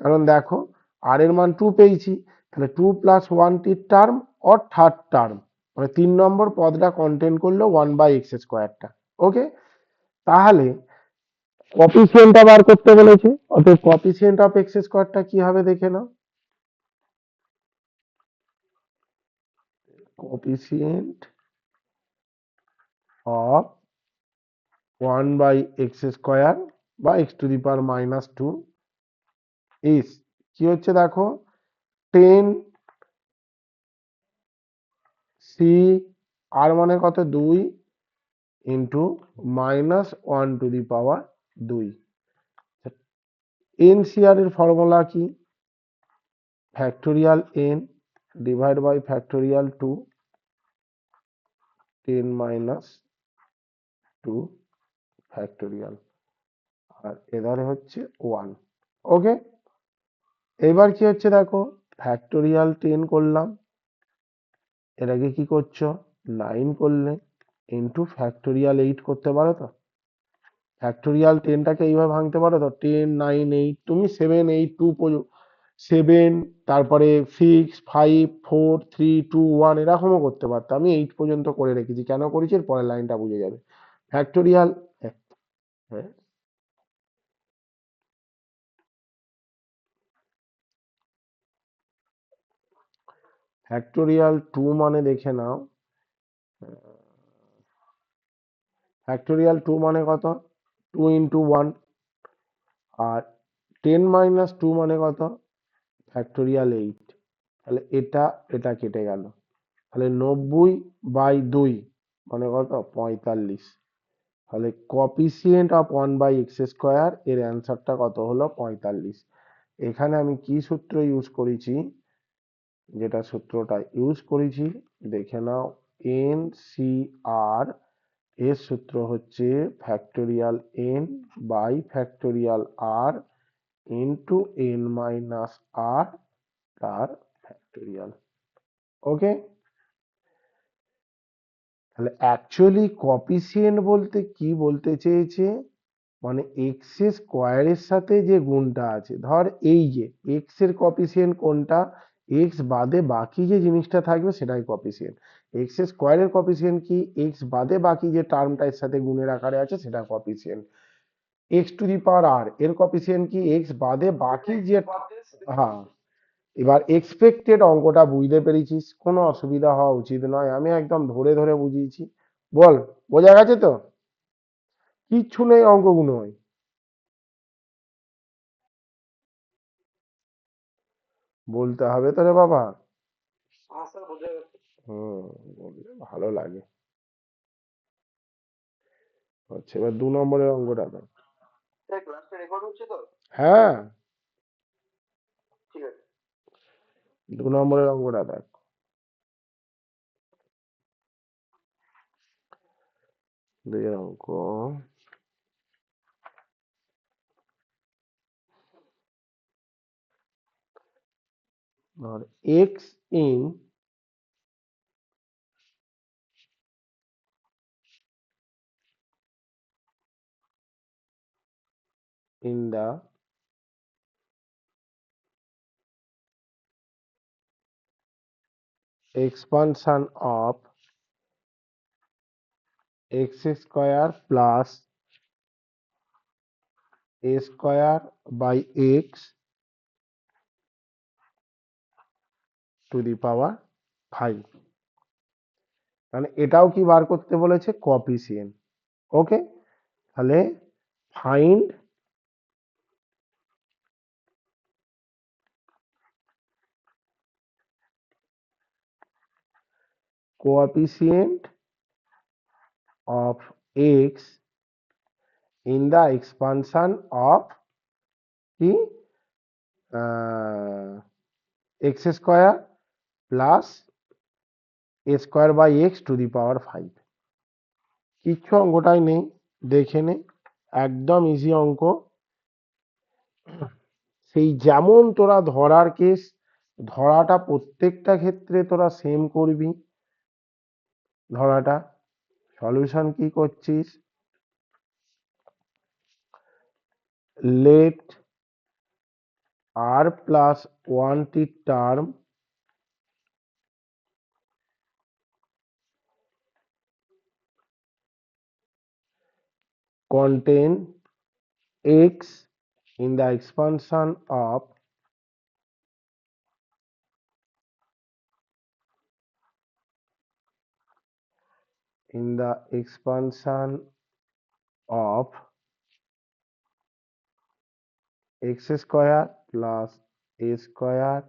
কারণ দেখো আর এর মান 2 পেয়েছি, তাহলে 2 plus 1 term or third term, মানে 3 নম্বর পদটা কন্টেন করলো 1/x²টা। ওকে, তাহলে কোএফিসিয়েন্টটা বার করতে বলেছে, অতএব কোএফিসিয়েন্ট অফ x²টা কি হবে দেখে নাও। কোএফিসিয়েন্ট অফ 1/x² বা x⁻² ইজ, কি হচ্ছে দেখো, 10c, আর মানে কত, 2 ইন্টু -1/2। NCR এর ফর্মুলা কি? Factorial n divide by factorial 2, 10 - 2 factorial, আর এধারে হচ্ছে 1। ওকে, এবার কি হচ্ছে দেখো, ফ্যাক্টোরিয়াল 10 করলাম, এটাকে কি করছো 9 করলে, ইন্টু ফ্যাক্টোরিয়াল 8 করতে পারো তো? ফ্যাক্টোরিয়াল 10টাকে এইভাবে ভাঙতে পারো তো, 10 9 8, তুমি 7 8 2 7, তারপরে 6 5 4 3 2 1 এরকমও করতে পারতো। আমি 8 পর্যন্ত করে রেখেছি, কেন করেছি এর পরের লাইনটা বুঝে যাবে। ফ্যাক্টোরিয়াল, হ্যাঁ, ফ্যাক্টোরিয়াল 2 মানে দেখে নাও, ফ্যাক্টোরিয়াল 2 মানে কত, 2 ইন্টু 1, আর 10 - 2 মানে কত, ফ্যাক্টোরিয়াল 8। তাহলে এটা এটা কেটে গেল, তাহলে 90/2 মানে কত, 45। তাহলে কোএফিসিয়েন্ট অফ 1/x², এর অ্যান্সারটা কত হলো, 45। এখানে আমি কি সূত্র ইউজ করেছি, যেটা সূত্রটা ইউজ করেছি দেখে নাও, NCR এর সূত্র হচ্ছে factorial n by factorial r into n-r তার ফ্যাক্টোরিয়াল। ওকে, তাহলে অ্যাকচুয়ালি কোএফিসিয়েন্ট বলতে কি বলতে চেয়েছে, মানে এক্স স্কোয়ারের সাথে যে গুণটা আছে, ধর এই যে এক্স এর কোএফিসিয়েন্ট কোনটা, এক্স বাদে বাকি যে জিনিসটা থাকবে সেটাই কোএফিসিয়েন্ট। এক্স স্কোয়ারের কোএফিসিয়েন্ট কি, এক্স বাদে বাকি যে টার্মটা এর সাথে গুণের আকারে আছে সেটা কোএফিসিয়েন্ট। x⁻r এর কোএফিসিয়েন্ট কি, এক্স বাদে বাকি যে, হ্যাঁ, এবার এক্সপেক্টেড অঙ্কটা বুঝতে পেরেছিস, কোনো অসুবিধা হওয়া উচিত নয়, আমি একদম ধরে ধরে বুঝিয়েছি। বল, বোঝা গেছে তো? কিচ্ছু নেই অঙ্কগুলো, বলতে হবে তো রে বাবা। হ্যাঁ স্যার, বোঝা গেছে। হুম, বললে ভালো লাগে। আচ্ছা, এবার 2 নম্বরের অঙ্কটা দাও। স্যার, ক্লাসটা রেকর্ড হচ্ছে তো? হ্যাঁ, ঠিক আছে। 2 নম্বরের অঙ্কটা দেখ। দুইয়ের অঙ্ক, ধর x in the expansion of x² plus a² by x to the power 5, মানে এটাও কি বার করতে বলেছে, কোএফিসিয়েন্ট। ওকে, তাহলে find coefficient of x in the expansion of কি x square plus a square by x to the power 5। কিচ্ছু অঙ্কটাই নেই, দেখে নে, একদম ইজি অঙ্ক। সেই যেমন তোরা ধরার কেস, ধরাটা প্রত্যেকটা ক্ষেত্রে তোরা সেম করবি। ধরাটা সলিউশন কি করছিস, লেট r প্লাস 1টি term contain x in the expansion of x square plus a square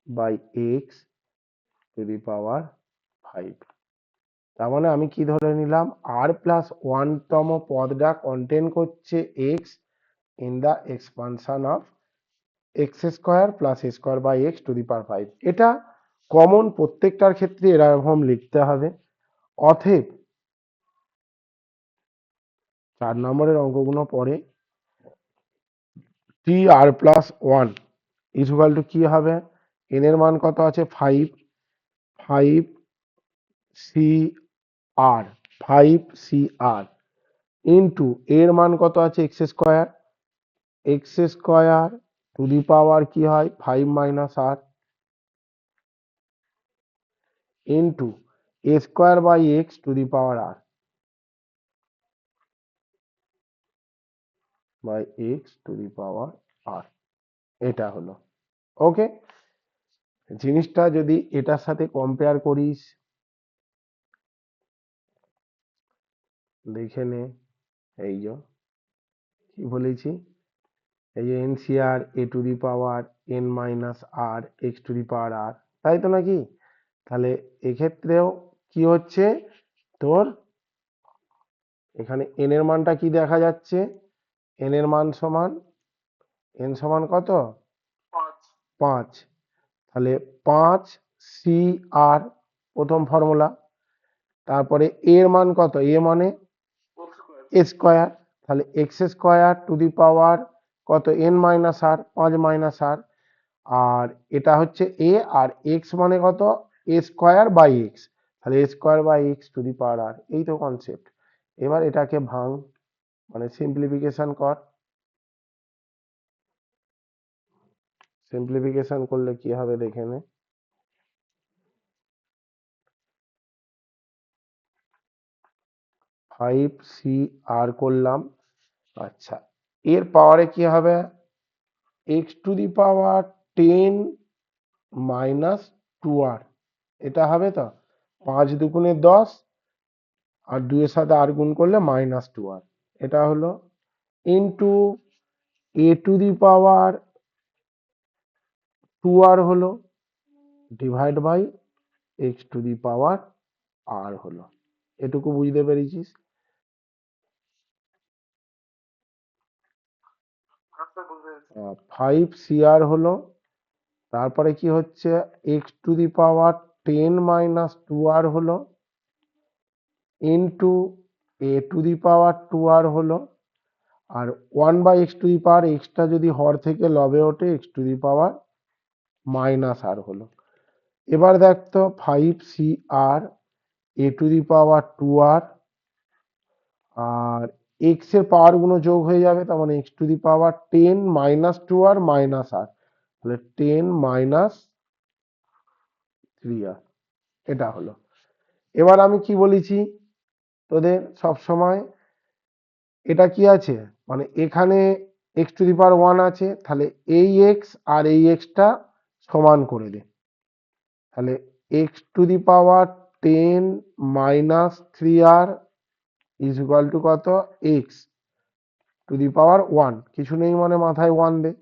by x to the power 5। তার মানে আমি কি ধরে নিলাম, r প্লাস 1তম পদটা কন্টেন করছে x in the expansion of x square plus a square by x to the power 5। এটা common, প্রত্যেকটার ক্ষেত্রে এরকম লিখতে হবে। অতএব 4 নম্বরের অঙ্কগুলো পরে t r plus 1 equal to কি হবে, n এর মান কত আছে 5, 5 cr ইন্টু এর মান কত আছে x square to the power কি হয় 5 minus r into a square by x to the power r by x to the power r। এটা হলো ওকে। জিনিসটা যদি এটার সাথে কম্পেয়ার করিস, দেখে নে, এই যে কি বলেছি, এই যে NCR a to the power n minus r x to the power r, তাই তো নাকি? তাহলে এক্ষেত্রেও কি হচ্ছে তোর, এখানে এন এর মানটা কি দেখা যাচ্ছে, এন এর মান সমান, এন সমান কত 5, তাহলে 5 সি আর প্রথম ফর্মুলা। তারপরে এর মান কত, এ মানে এ স্কয়ার, তাহলে x square to the power কত এন মাইনাস আর 5 মাইনাস আর, আর এটা হচ্ছে এ, আর এক্স মানে কত এ স্কয়ার বাই এক্স, তাহলে a square by x to the power r. এই তো কনসেপ্ট। এবার এটাকে ভাঙ, মানে সিম্পলিফিকেশন কর। সিম্পলিফিকেশন করলে কি হবে দেখে নে, 5cr করলাম। আচ্ছা, এর পাওয়ারে কি হবে, x to the power 10 minus 2r, এটা হবে তো 5 দুগুণে 10 আর 2 এর সাথে আর গুণ করলে মাইনাস 2r, এটা হলো into a to the power 2r হলো divide by x to the power r হলো। এটুকু বুঝতে পেরেছিস? 5cr হলো, তারপরে কি হচ্ছে x to the power 10 minus 2r হলো into a to the power 2r হলো, আর 1 by x to the power, এক্সটা যদি হর থেকে লবে ওঠে x to the power minus r হলো। এবার দেখ তো 5cr A to the power 2r R x এর পাওয়ার গুলো যোগ হয়ে যাবে, তার মানে x to the power 10 minus 2r minus r, তাহলে 10 মাইনাস 3r, এটা হলো। এবার আমি কি বলেছি তোদের সব সময়, এটা কি আছে, মানে এখানে x টু দি পাওয়ার 1 আছে, তাহলে এই x আর এই xটা সমান করে দে, তাহলে x to the power 10 minus 3r is equal two কত, x টু দি পাওয়ার 1, কিছু নেই মানে মাথায় 1 দে,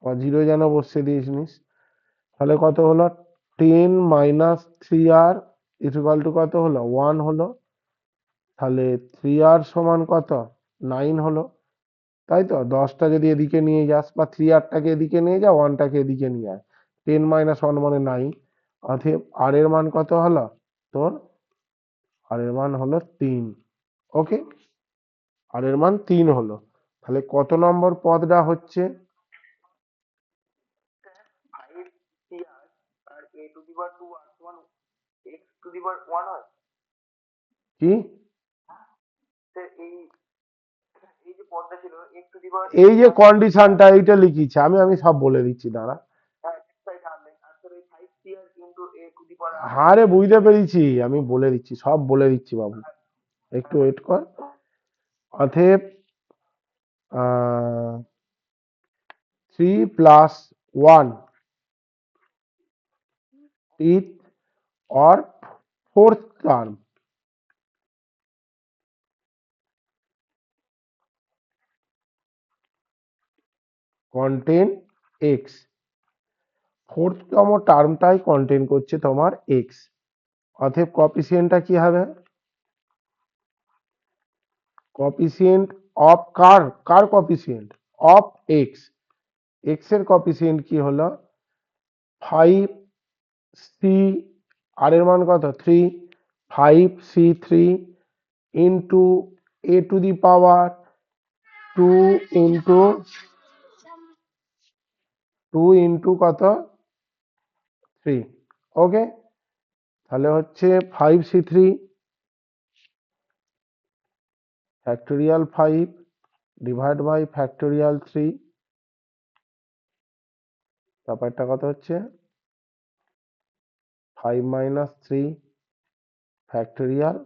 আর জিরো যেন বসে দিস নিস, তাহলে কত হলো 10 মাইনাস 3r ইকুয়াল টু কত হলো 1 হলো, তাহলে 3r সমান কত 9 হলো, তাই তো? 10টা যদি এদিকে নিয়ে যাস বা 3rটাকে এদিকে নিয়ে যা, 1টাকে এদিকে নিয়ে আয়, 10 মাইনাস 1 মানে 9, অতএব আর এর মান কত হলো তোর, আর এর মান হলো 3। ওকে, আর এর মান 3 হলো। তাহলে কত নম্বর পদটা হচ্ছে? 5cr R a to the power 2r সমান x টু দি পাওয়ার 1 হয়। কি তো এই যে পদটা ছিল x টু দি পাওয়ার এই যে কন্ডিশনটা এইটা লিখিছে, আমি সব বলে দিচ্ছি, দাঁড়া। আসলে 5cr into a to the power হ্যাঁ রে, বুঝতে পেরেছি, আমি বলে দিচ্ছি, সব বলে দিচ্ছি বাবু, একটু ওয়েট কর। অতএব 3 প্লাস 1 th or fourth term contain x, ফোর্থতম টার্মটাই কন্টেন করছে তোমার x, অতএব কপিসিয়েন্টটা কি হবে? কপিসিয়েন্ট অফ কার, কার কপিসিয়েন্ট? অফ x, x এর কপিসিয়েন্ট কি হলো 5c, আর এর মান কত 3, 5c3 into a to the power 2 into 2 into কত 3। ওকে, তাহলে হচ্ছে 5c3 factorial 5 divide by factorial 3, ব্যাপারটা কত হচ্ছে 5 মাইনাস 3 ফ্যাক্টোরিয়াল,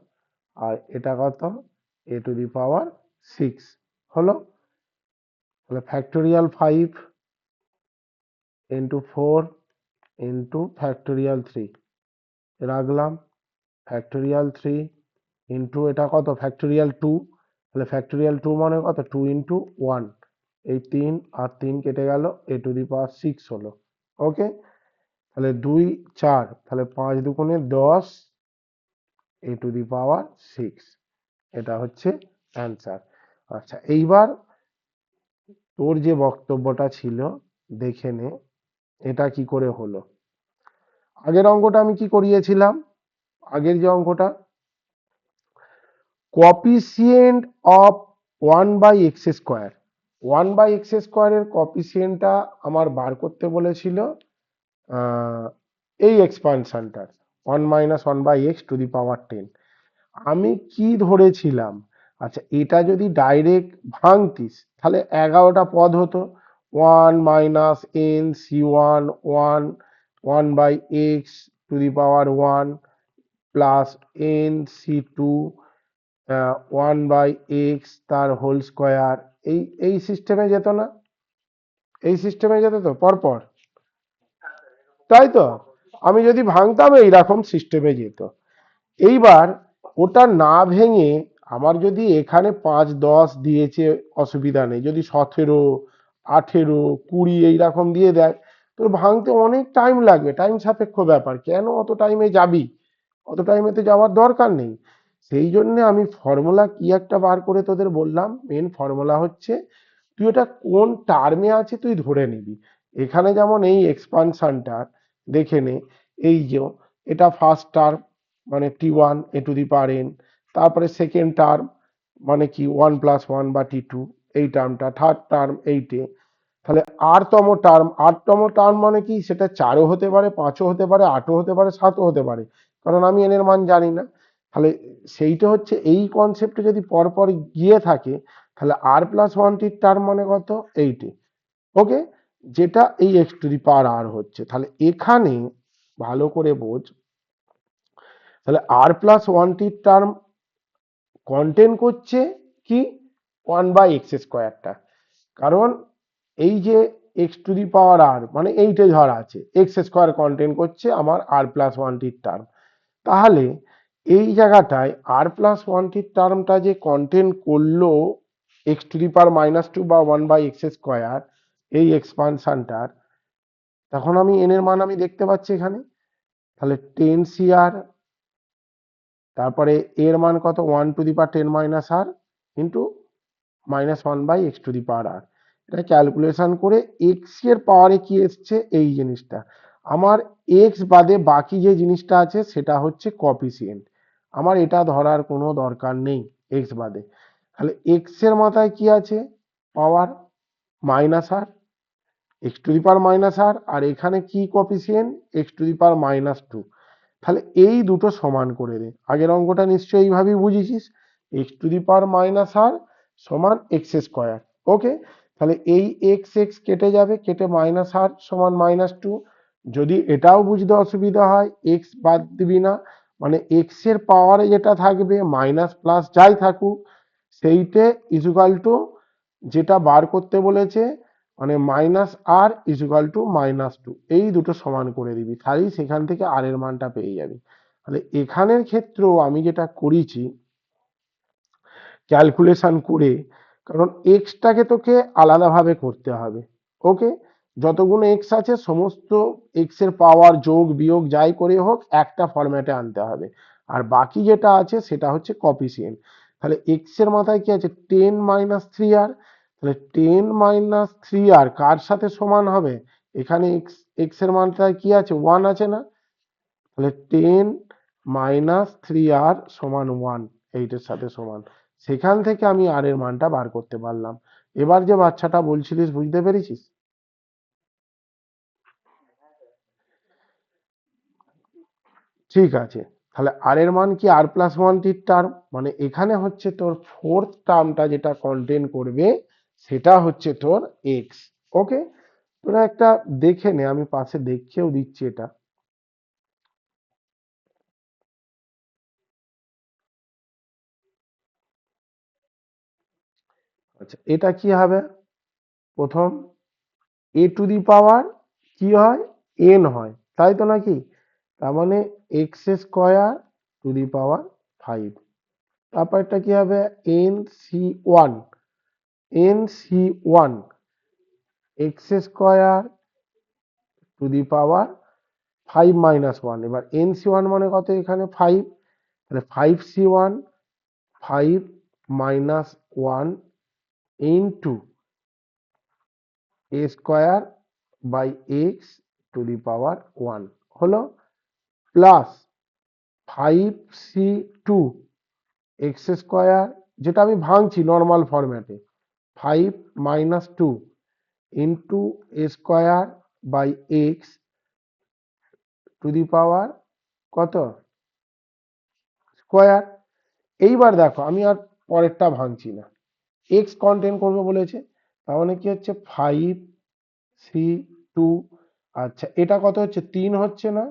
আর এটা কত a টু দি পাওয়ার 6 হলো। তাহলে ফ্যাক্টোরিয়াল 5 ইন্টু 4 ইন্টু ফ্যাক্টোরিয়াল 3 রাখলাম, ফ্যাক্টোরিয়াল 3 ইন্টু এটা কত ফ্যাক্টোরিয়াল 2, তাহলে ফ্যাক্টোরিয়াল 2 মানে কত 2 ইন্টু 1, এই 3 আর 3 কেটে গেল, a টু দি পাওয়ার 6 হলো। ওকে, তাহলে 2 4, তাহলে 5 দুগুণে 10 a টু দি পাওয়ার 6, এটা হচ্ছে অ্যান্সার। আচ্ছা, এইবার তোর যে বক্তব্যটা ছিল দেখে নে এটা কি করে হলো। আগের অঙ্কটা আমি কি করিয়েছিলাম, আগের যে অঙ্কটা কোএফিসিয়েন্ট অফ 1/x², 1/x² কোএফিসিয়েন্টটা আমার বার করতে বলেছিল এই এক্সপানশনটার 1 minus 1/x to the power 10। আমি কি ধরেছিলাম, আচ্ছা এটা যদি ডাইরেক্ট ভাঙতিস তাহলে 11টা পদ হতো, 1 minus n c1 1 1/x to the power 1 plus n c2 1/x তার হোল স্কোয়ার, এই সিস্টেমে যেত না, এই সিস্টেমে যেত তো পরপর, তাই তো? আমি যদি ভাঙতাম এইরকম সিস্টেমে যেত। এইবার ওটা না ভেঙে আমার যদি এখানে 5 10 দিয়েছে অসুবিধা নেই, যদি 17 18 20 এইরকম দিয়ে দেয় তোর ভাঙতে অনেক টাইম লাগবে, টাইম সাপেক্ষ ব্যাপার, কেন অত টাইমে যাবি, অত টাইমে তো যাওয়ার দরকার নেই। সেই জন্য আমি ফর্মুলা কি একটা বার করে তোদের বললাম, মেন ফর্মুলা হচ্ছে তুই ওটা কোন টার্মে আছে তুই ধরে নিবি। এখানে যেমন এই এক্সপানশনটা দেখে নে, এই যে এটা ফার্স্ট টার্ম মানে t1 a to the power n, তারপরে সেকেন্ড টার্ম মানে কি 1 প্লাস 1 বা t2, এই টার্মটা থার্ড টার্ম এইটে, তাহলে আটতম টার্ম মানে কি সেটা 4ও হতে পারে, 5ও হতে পারে, 8ও হতে পারে, 7ও হতে পারে, কারণ আমি n এর মান জানি না। তাহলে সেইটা হচ্ছে এই কনসেপ্টে যদি পরপর গিয়ে থাকে তাহলে r প্লাস 1 টার্ম মানে কত 8। ওকে, যেটা এই x to the power r হচ্ছে, তাহলে এখানে ভালো করে বোঝ, তাহলে r প্লাস 1 টার্ম কন্টেন করছে কি 1/x²টা, কারণ এই যে x to the power r মানে এইটে ধরা আছে, x² কন্টেন করছে আমার r প্লাস 1 টার্ম, তাহলে এই জায়গাটায় r প্লাস 1 টার্মটা যে কন্টেন করলো এক্স টু দি পাওয়ার -2 বা 1/x², এই এক্সপানশনটার, তখন আমি n এর মান আমি দেখতে পাচ্ছি এখানে, তাহলে 10 CR, তারপরে এর মান কত, 1 to the power 10 minus r into -1/x to the power r। এটা ক্যালকুলেশন করে এক্স এর পাওয়ারে কি এসছে এই জিনিসটা, আমার এক্স বাদে বাকি যে জিনিসটা আছে সেটা হচ্ছে কপিসিয়েন্ট, আমার এটা ধরার কোনো দরকার নেই এক্স বাদে। তাহলে এক্স এর মাথায় কি আছে, পাওয়ার -r, x⁻⁻r, আর এখানে কি কপিসিয়েন্ট, x⁻²। তাহলে এই দুটো সমান করে দে, আগের অঙ্কটা নিশ্চয়ই এইভাবেই বুঝেছিস, x⁻⁻r সমান x²। ওকে, তাহলে এই এক্স এক্স কেটে যাবে, কেটে -r সমান -2। যদি এটাও বুঝতে অসুবিধা হয়, এক্স বাদ দিবি না, মানে এক্স এর পাওয়ারে যেটা থাকবে মাইনাস প্লাস যাই থাকুক সেইটে ইজুকাল টু যেটা বার করতে বলেছে, মানে -r=-2, এই দুটো সমান করে দিবি, তাহলেই সেখান থেকে আর এর মানটা পেয়ে যাবি। তাহলে এখানের ক্ষেত্রেও আমি যেটা করেছি ক্যালকুলেশন করে, কারণ এক্সটাকে তোকে আলাদাভাবে করতে হবে। ওকে, যতগুলো এক্স আছে সমস্ত এক্স এর পাওয়ার যোগ বিয়োগ যাই করে হোক একটা ফরম্যাটে আনতে হবে, আর বাকি যেটা আছে সেটা হচ্ছে কপিসিয়েন্ট। তাহলে এক্স এর মাথায় কি আছে, 10 - 3r, তাহলে 10 - 3r কার সাথে সমান হবে, এখানে এক্স এক্স এর মাথায় কি আছে, 1 আছে না, তাহলে 10 - 3r সমান 1, এইটার সাথে সমান। সেখান থেকে আমি আর এর মানটা বার করতে পারলাম। এবার যে বাচ্চাটা বলছিলিস বুঝতে পেরেছিস? ঠিক আছে, তাহলে আর এর মান কি, r+1 টার্ম, মানে এখানে হচ্ছে তোর ফোর্থ টার্মটা যেটা কন্টেন করবে সেটা হচ্ছে তোর এক্স। ওকে, তোরা একটা দেখে নে, আমি পাশে দেখেও দিচ্ছি এটা। আচ্ছা, এটা কি হবে, প্রথম a⁻, কি হয়, n হয়, তাই তো নাকি, তার মানে x²⁵, তারপরটা কি হবে, nc1, nc1 x²⁵ এবার nc1 মানে কত, এখানে 5, তাহলে 5c1 5 - 1 ইন্টু a²/x⁻1 হলো, প্লাস 5c2 x², যেটা আমি ভাঙছি নর্মাল ফরম্যাটে, 5 - 2 ইন্টু a²/x কত, স্কোয়ার। এইবার দেখো আমি আর পরেরটা ভাঙছি না, এক্স কন্টেন্ট করবে বলেছে, তার মানে কি হচ্ছে 5c2, আচ্ছা এটা কত হচ্ছে, 3 হচ্ছে না,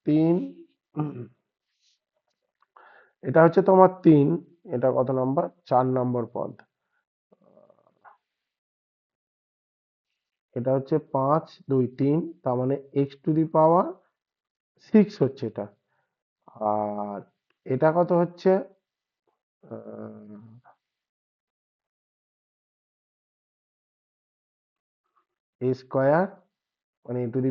3, এটা হচ্ছে তোমার 3, এটা কত নম্বর, 4 নম্বর পদ, এটা হচ্ছে 5 2 3, তার মানে x⁻6 হচ্ছে এটা, আর এটা কত হচ্ছে, a², মানে a⁴/x²,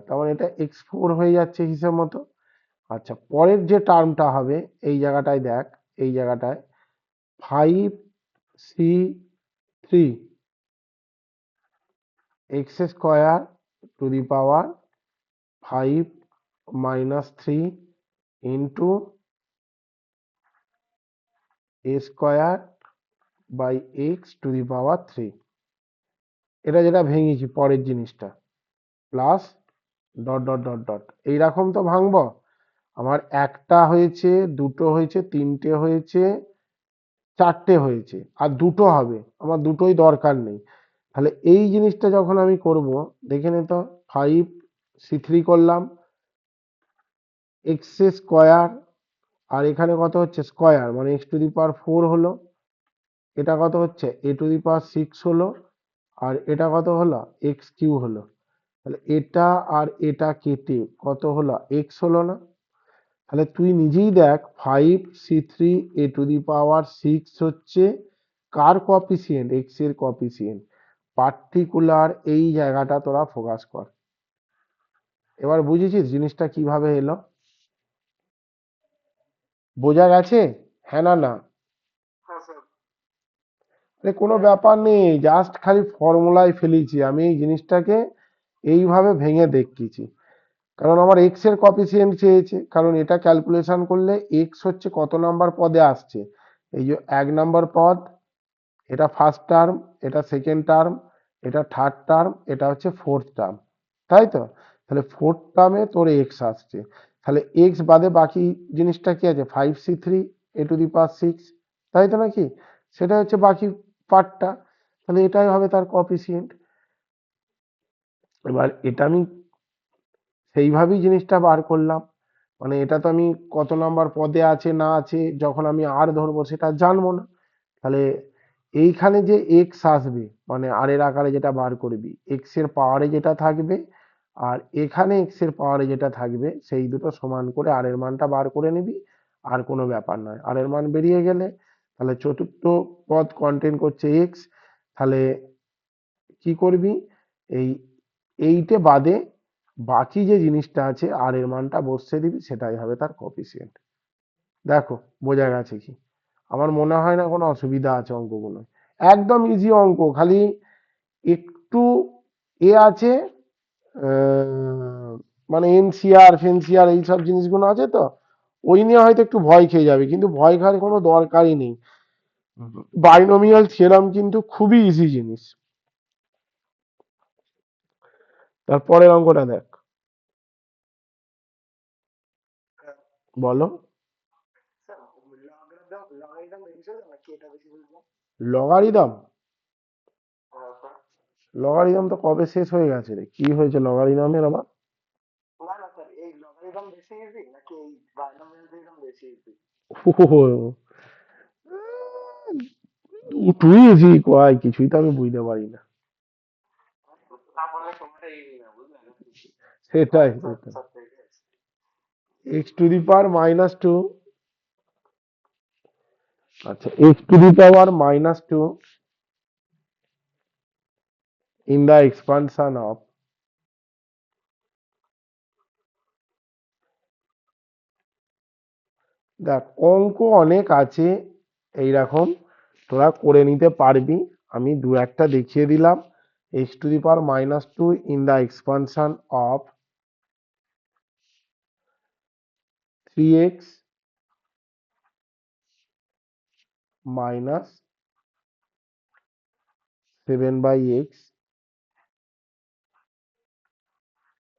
তার মানে এটা x4 হয়ে যাচ্ছে হিসাব মতো। আচ্ছা, পরের যে টার্মটা হবে এই জায়গাটায় দেখ, এই জায়গাটায় 5c3 x²⁵ ইন্টু a²/x⁻3, এটা যেটা ভেঙেছি পরের জিনিসটা, plus dot dot dot dot, এইরকম তো ভাঙবো, আমার একটা হয়েছে, দুটো হয়েছে, তিনটে হয়েছে, চারটে হয়েছে, আর দুটো হবে, আমার দুটোই দরকার নেই। তাহলে এই জিনিসটা যখন আমি করব, দেখে নে তো, 5c3 করলাম, x², আর এখানে কত হচ্ছে স্কোয়ার, মানে x⁴ হলো, এটা কত হচ্ছে a⁶ হলো, আর এটা কত হলো, x³ হলো, তাহলে এটা আর এটা কেটে কত হলো, x হলো না, তাহলে তুই নিজেই দেখ 5c3 a⁶ হচ্ছে কার কপিসিয়েন্ট, x এর কপিসিয়েন্ট, পার্টিকুলার এই জায়গাটা তোরা ফোকাস কর। এবার বুঝেছিস জিনিসটা কিভাবে এলো? বোঝা গেছে? হ্যাঁ না না? হ্যাঁ স্যার। আরে কোনো ব্যাপার নেই, জাস্ট খালি ফর্মুলায় ফেলেছি আমি এই জিনিসটাকে, এইভাবে ভেঙে দেখিয়েছি। কারণ আমার এক্স এর কপিসিয়েন্ট চেয়েছে, কারণ এটা ক্যালকুলেশন করলে এক্স হচ্ছে কত নাম্বার পদে আসছে। এই যে 1 নাম্বার পদ, এটা ফার্স্ট টার্ম, এটা সেকেন্ড টার্ম, এটা থার্ড টার্ম, এটা হচ্ছে ফোর্থ টার্ম, তাই তো? তাহলে ফোর্থ টার্মে তোর এক্স আসছে, তাহলে এক্স বাদে বাকি জিনিসটা কি আছে? 5c3 a⁶, তাই তো নাকি? সেটা হচ্ছে বাকি পার্টটা, তাহলে এটাই হবে তার কপিসিয়েন্ট। এবার এটা আমি সেইভাবেই জিনিসটা বার করলাম, মানে এটা তো আমি কত নাম্বার পদে আছে না আছে যখন আমি আর ধরবো সেটা জানবো না। তাহলে এইখানে যে এক্স আসবে, মানে আর এর আকারে যেটা বার করবি, এক্স এর পাওয়ারে যেটা থাকবে আর এখানে এক্স এর পাওয়ারে যেটা থাকবে, সেই দুটো সমান করে আর এর মানটা বার করে নিবি। আর কোনো ব্যাপার নয়, আর এর মান বেরিয়ে গেলে তাহলে চতুর্থ পদ কন্টেন করছে এক্স, তাহলে কি করবি? এই এইটে বাদে বাকি যে জিনিসটা আছে আর এর মানটা বসিয়ে দিবি, সেটাই হবে তার কপিসিয়েন্ট। দেখো বোঝা গেছে কি? আমার মনে হয় না কোনো অসুবিধা আছে অঙ্কগুলো, একদম ইজি অঙ্ক, খালি একটু এ আছে, মানে এনসিআর ফেনসিআর এইসব জিনিসগুলো আছে তো, ওই নিয়ে হয়তো একটু ভয় খেয়ে যাবে, কিন্তু ভয় খাওয়ার কোনো দরকারই নেই। বাইনোমিয়াল থিওরাম কিন্তু খুবই ইজি জিনিস। তারপরের অঙ্কটা দেখ, বলো। স্যার লগারিদম বেশি ছিল নাকি এটা বেশি ছিল? লগারিদম? হ্যাঁ স্যার। লগারিদম তো কবে শেষ হয়ে গেছে রে, কি হয়েছে লগারিদমের আবার? না না স্যার, এই লগারিদম বেশি ইজি নাকি এই বাইনোমিয়াল থিওরেম বেশি ইজি? ওহো, দুটোই ইজি কয়, কিছুই তো আমি বুঝতে পারি না। না বললে কোনটা ইজি না, বুঝলেন? সেটাই আচ্ছা সেটাই। আচ্ছা, ঠিক আছে। x⁻², আচ্ছা x⁻², in the expansion of, দেখ অঙ্ক অনেক আছে এইরকম, তোরা করে নিতে পারবি। আমি দু একটা দেখিয়ে দিলাম। x⁻² in the expansion of 3x minus 7/x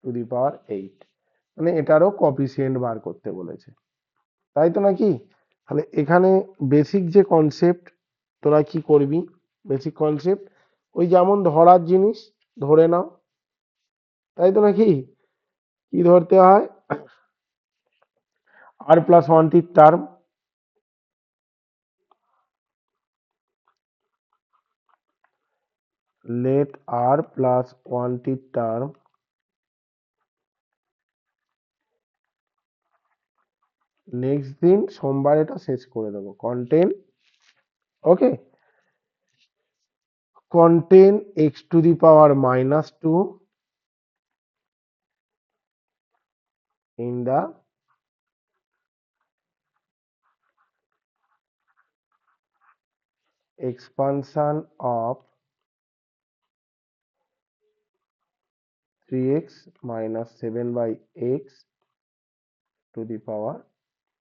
to the power 8, মানে এটারও কপিসিয়েন্ট বার করতে বলেছে, তাই তো নাকি? তাহলে এখানে বেসিক যে কনসেপ্ট, তোরা কি করবি? বেসিক কনসেপ্ট ওই যেমন ধরার জিনিস ধরে নাও, তাই তো নাকি? কি ধরতে হয়? r+1 term, let r+1 term, next দিন সোমবার এটা শেষ করে দেবো, contain, okay, contain x⁻² in the expansion of 3x minus 7/x to the power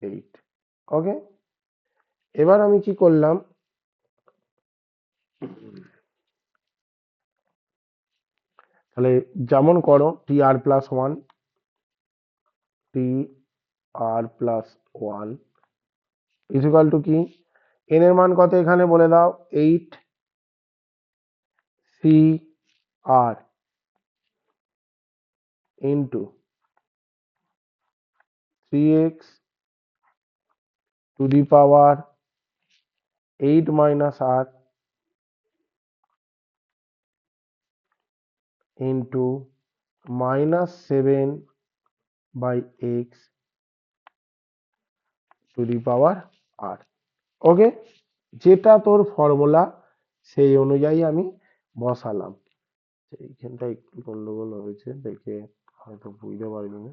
8, ওকে। এবার আমি কি করলাম, তাহলে যেমন করো tr+1, tr+1 ইকুয়াল টু কি? n এর মান কত এখানে বলে দাও? 8 cr into 3x two the power 8 minus r into -7/x to the power r, ওকে। যেটা তোর ফর্মুলা সেই অনুযায়ী আমি বসালাম। এইখানটা একটু গন্ডগোল হয়েছে, দেখে হয়তো বুঝতে পারবি না।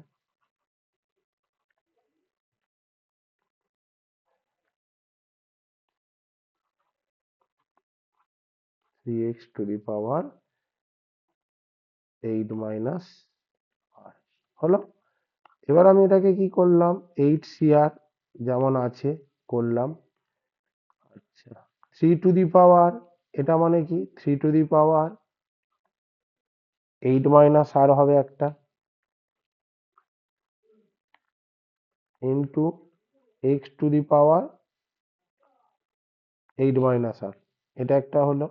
Three x to the power 8 minus r হলো। এবার আমি এটাকে কি করলাম, 8 CR যেমন আছে করলাম। আচ্ছা, 3 টু দি পাওয়ার, এটা মানে কি 3 to the power 8 minus r হবে একটা, into x to the power 8 minus r, এটা একটা হলো,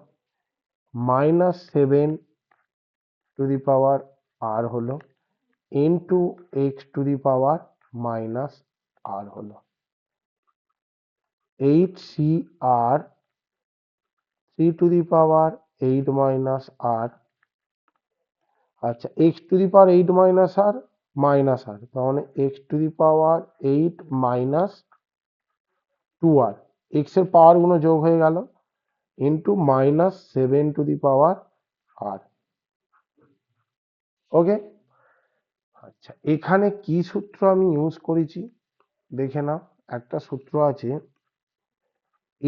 -7 টু দি পাওয়ার আর হলো, into x to the power minus r হলো। 8CR 3 to the power 8 minus r, আচ্ছা x to the power 8 minus r minus r, তার মানে x to the power 8 minus 2r, x এর power গুলো যোগ হয়ে গেল, into -7 to the power r. Okay, আচ্ছা এখানে কি সূত্র আমি ইউজ করেছি দেখে নাও। একটা সূত্র আছে,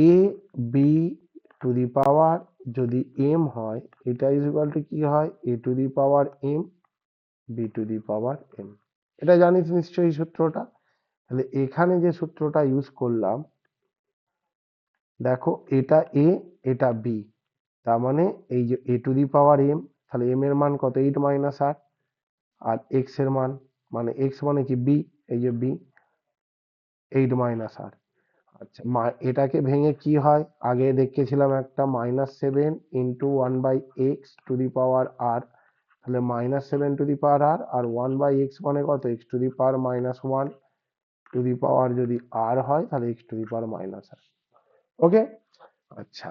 A B to the power যদি এম হয়, এটা ইজ ইকুয়াল টু কি হয়, a to the power m b to the power m. এটা জানিস নিশ্চয়ই সূত্রটা। তাহলে এখানে যে সূত্রটা ইউজ করলাম, দেখো এটা এ এটা বি, তার মানে এই যে এ টু দি পাওয়ার এম, তাহলে এম এর মান কত 8 মাইনাস আর, আর এক্স এর মান মানে এক্স মানে কি বি, এই যে বি 8 মাইনাস আর। আচ্ছা এটাকে ভেঙে কি হয়, আগে দেখেছিলাম একটা -7 into 1/x to the power আর, তাহলে -7 to the power r, R 1/x মানে কত x to the power -1 to the power যদি আর হয় তাহলে x to the power minus r. Okay, আচ্ছা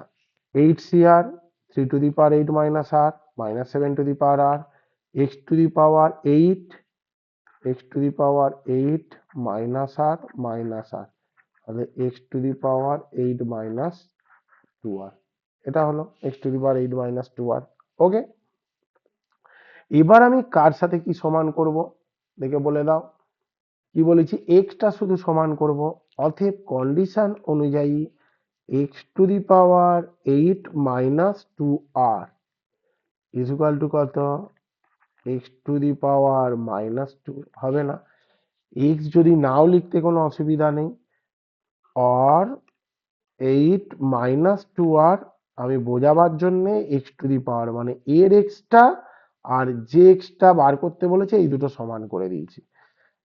8CR 3 to the power 8 minus r -7 to the power r, x to the power 8 x to the power 8 minus r minus r, তাহলে x to the power 8 minus 2r, এটা হলো x to the power 8 minus 2r। Okay, এবার আমি কার সাথে কি সমান করব দেখে বলে দাও। কি বলেছি, x টা শুধু সমান করব, অতএব কন্ডিশন অনুযায়ী x to the power 8 minus 2r is equal two কত, x টু দি পাওয়ার -2 হবে না, x যদি নাও লিখতে কোনো অসুবিধা নেই, আর 8 মাইনাস 2r আমি বোঝাবার জন্য x টু দি পাওয়ার মানে এর এক্সটা আর যে এক্সটা বার করতে বলেছে এই দুটো সমান করে দিয়েছি।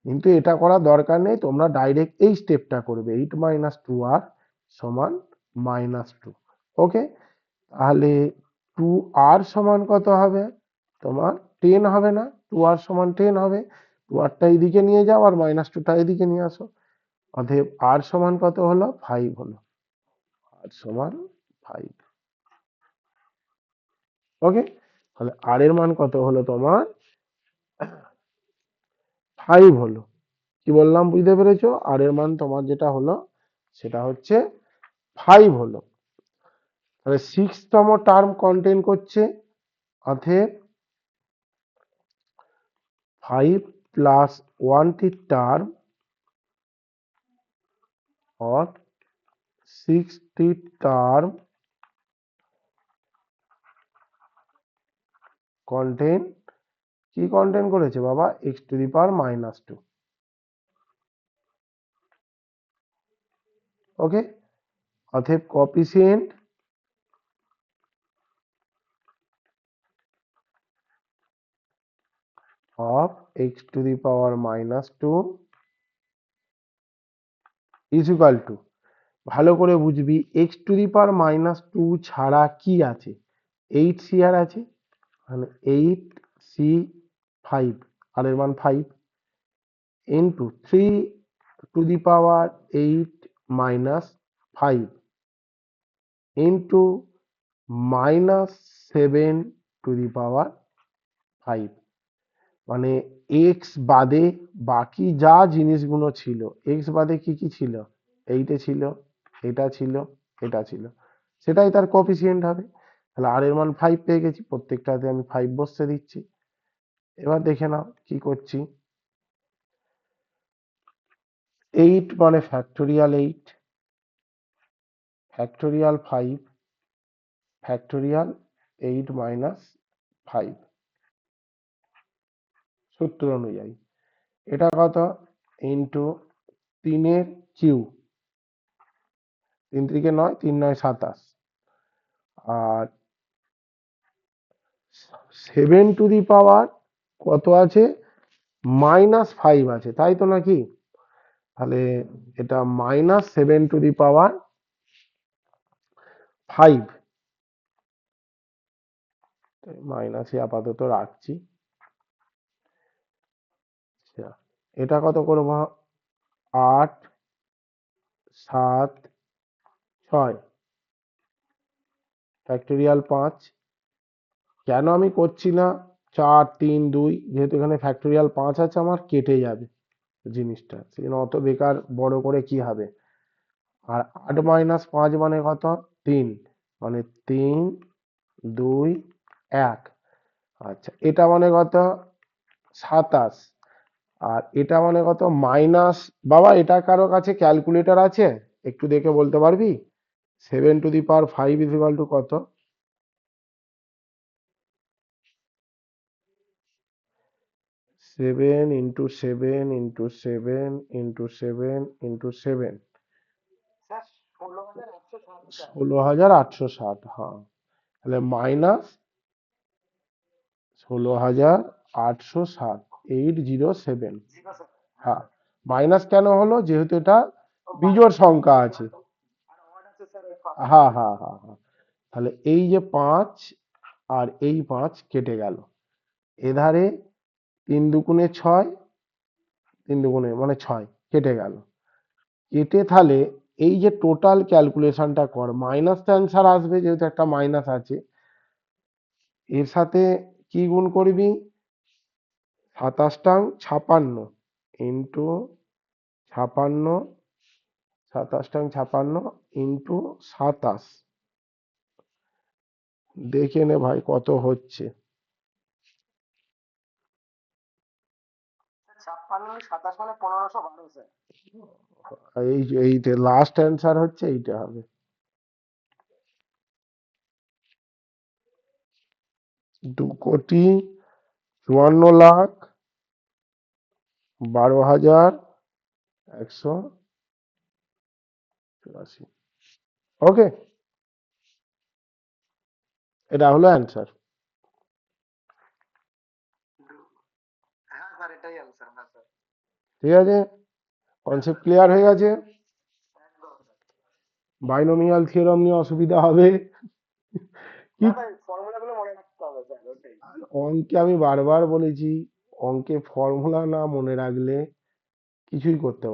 কিন্তু এটা করার দরকার নেই, তোমরা ডাইরেক্ট এই স্টেপটা করবে, 8 মাইনাস 2r সমান -2। ওকে, তাহলে 2r সমান কত হবে, তোমার 10 হবে না, 2r সমান 10 হবে, 2rটা এইদিকে নিয়ে যাও আর -2টা এদিকে নিয়ে আসো, অতএব r সমান কত হলো 5 হলো, r সমান 5। ওকে, তাহলে r এর মান কত হলো তোমার 5 হলো। কি বললাম বুঝতে পেরেছো, r এর মান তোমার যেটা হলো সেটা হচ্ছে 5 হলো। তাহলে 6তম টার্ম কন্টেন করছে, অতএব 5 প্লাস 1টি টার্ম or 6টি টার্ম কন্টেন, কি কন্টেন করেছে বাবা, x টু দি পাওয়ার -2। ওকে, অতএব coefficient of x to the power -2 is equal two, ভালো করে বুঝবি, x টু দি পাওয়ার -2 ছাড়া কি আছে, 8CR আছে, মানে 8C5 আর এর মান 5 into 3 to the power 8 minus 5 into -7 to the power 5, মানে এক্স বাদে বাকি যা জিনিসগুলো ছিল, এক্স বাদে কি কি ছিল, এইটা ছিল, এটা ছিল, এটা ছিল, সেটাই তার কোএফিসিয়েন্ট হবে। তাহলে আর এর মান 5 পেয়ে গেছি, প্রত্যেকটাতে আমি 5 বসতে দিচ্ছি। এবার দেখে নাও কি করছি। 8 মানে ফ্যাক্টোরিয়াল 8, ফ্যাক্টোরিয়াল 5, ফ্যাক্টোরিয়াল 8 মাইনাস 5 সূত্র অনুযায়ী। এটা কত? ইন্টু 3 কিউ, 3 3 9, 3 9 27, আর 7 টু দি পাওয়ার কত আছে? -5 আছে, তাই তো নাকি? তাহলে এটা -7 টু দি পাওয়ার 5, মাইনাসে আপাতত রাখছি। আচ্ছা, এটা কত করবো? 8 7 6 ফ্যাক্টোরিয়াল 5। কেন আমি করছি না 4 3 2? যেহেতু এখানে ফ্যাক্টোরিয়াল 5 আছে, আমার কেটে যাবে জিনিসটা, সেই জন্য অত বেকার বড় করে কি হবে। আর 8 মাইনাস 5 মানে কত? 3, মানে 3 2 1। আচ্ছা, এটা মানে কত? 27। আর এটা মানে কত? মাইনাস, বাবা এটা কারো কাছে ক্যালকুলেটর আছে? একটু দেখে বলতে পারবি? 7 to the power 5 is equal two কত? 7 into 7 into 7 into 7 into 7, sir 16,860 sir. 16,860। হ্যাঁ, তাহলে মাইনাস 16,860, 807। Zero sir. হ্যাঁ, মাইনাস কেন হলো? যেহেতু এটা বিজোড় সংখ্যা আছে। আর ওয়ান আছে স্যার ওই পাশে। হ্যাঁ হ্যাঁ হ্যাঁ হ্যাঁ, তাহলে এই যে 5 আর এই 5 কেটে গেল। এধারে 3 দুগুণে 6, 3 দুগুণে মানে 6 কেটে গেল। কেটে তাহলে এই যে টোটাল ক্যালকুলেশনটা কর, মাইনাস তো অ্যান্সার আসবে, যেহেতু একটা মাইনাস আছে। এর সাথে কি গুণ করবি? 27 56 ইন্টু 56, 27 56 ইন্টু 27, দেখে নে ভাই কত হচ্ছে। 56 27 মানে 1512 স্যার। এই লাস্ট অ্যান্সার হচ্ছে এইটা হবে। 2,54,12,184। ওকে, এটা হলো অ্যান্সার। হ্যাঁ স্যার এটাই অ্যান্সার। হ্যাঁ স্যার ঠিক আছে, কনসেপ্ট ক্লিয়ার হয়ে গেছে। একদম স্যার। বাইনোমিয়াল থিওরাম নিয়ে অসুবিধা হবে কি? না স্যার ফর্মুলাগুলো মনে রাখতে হবে স্যার ওটাই। অঙ্কে আমি বারবার বলেছি, অঙ্কে ফর্মুলা না মনে রাখলে কিছুই করতে পারবে না।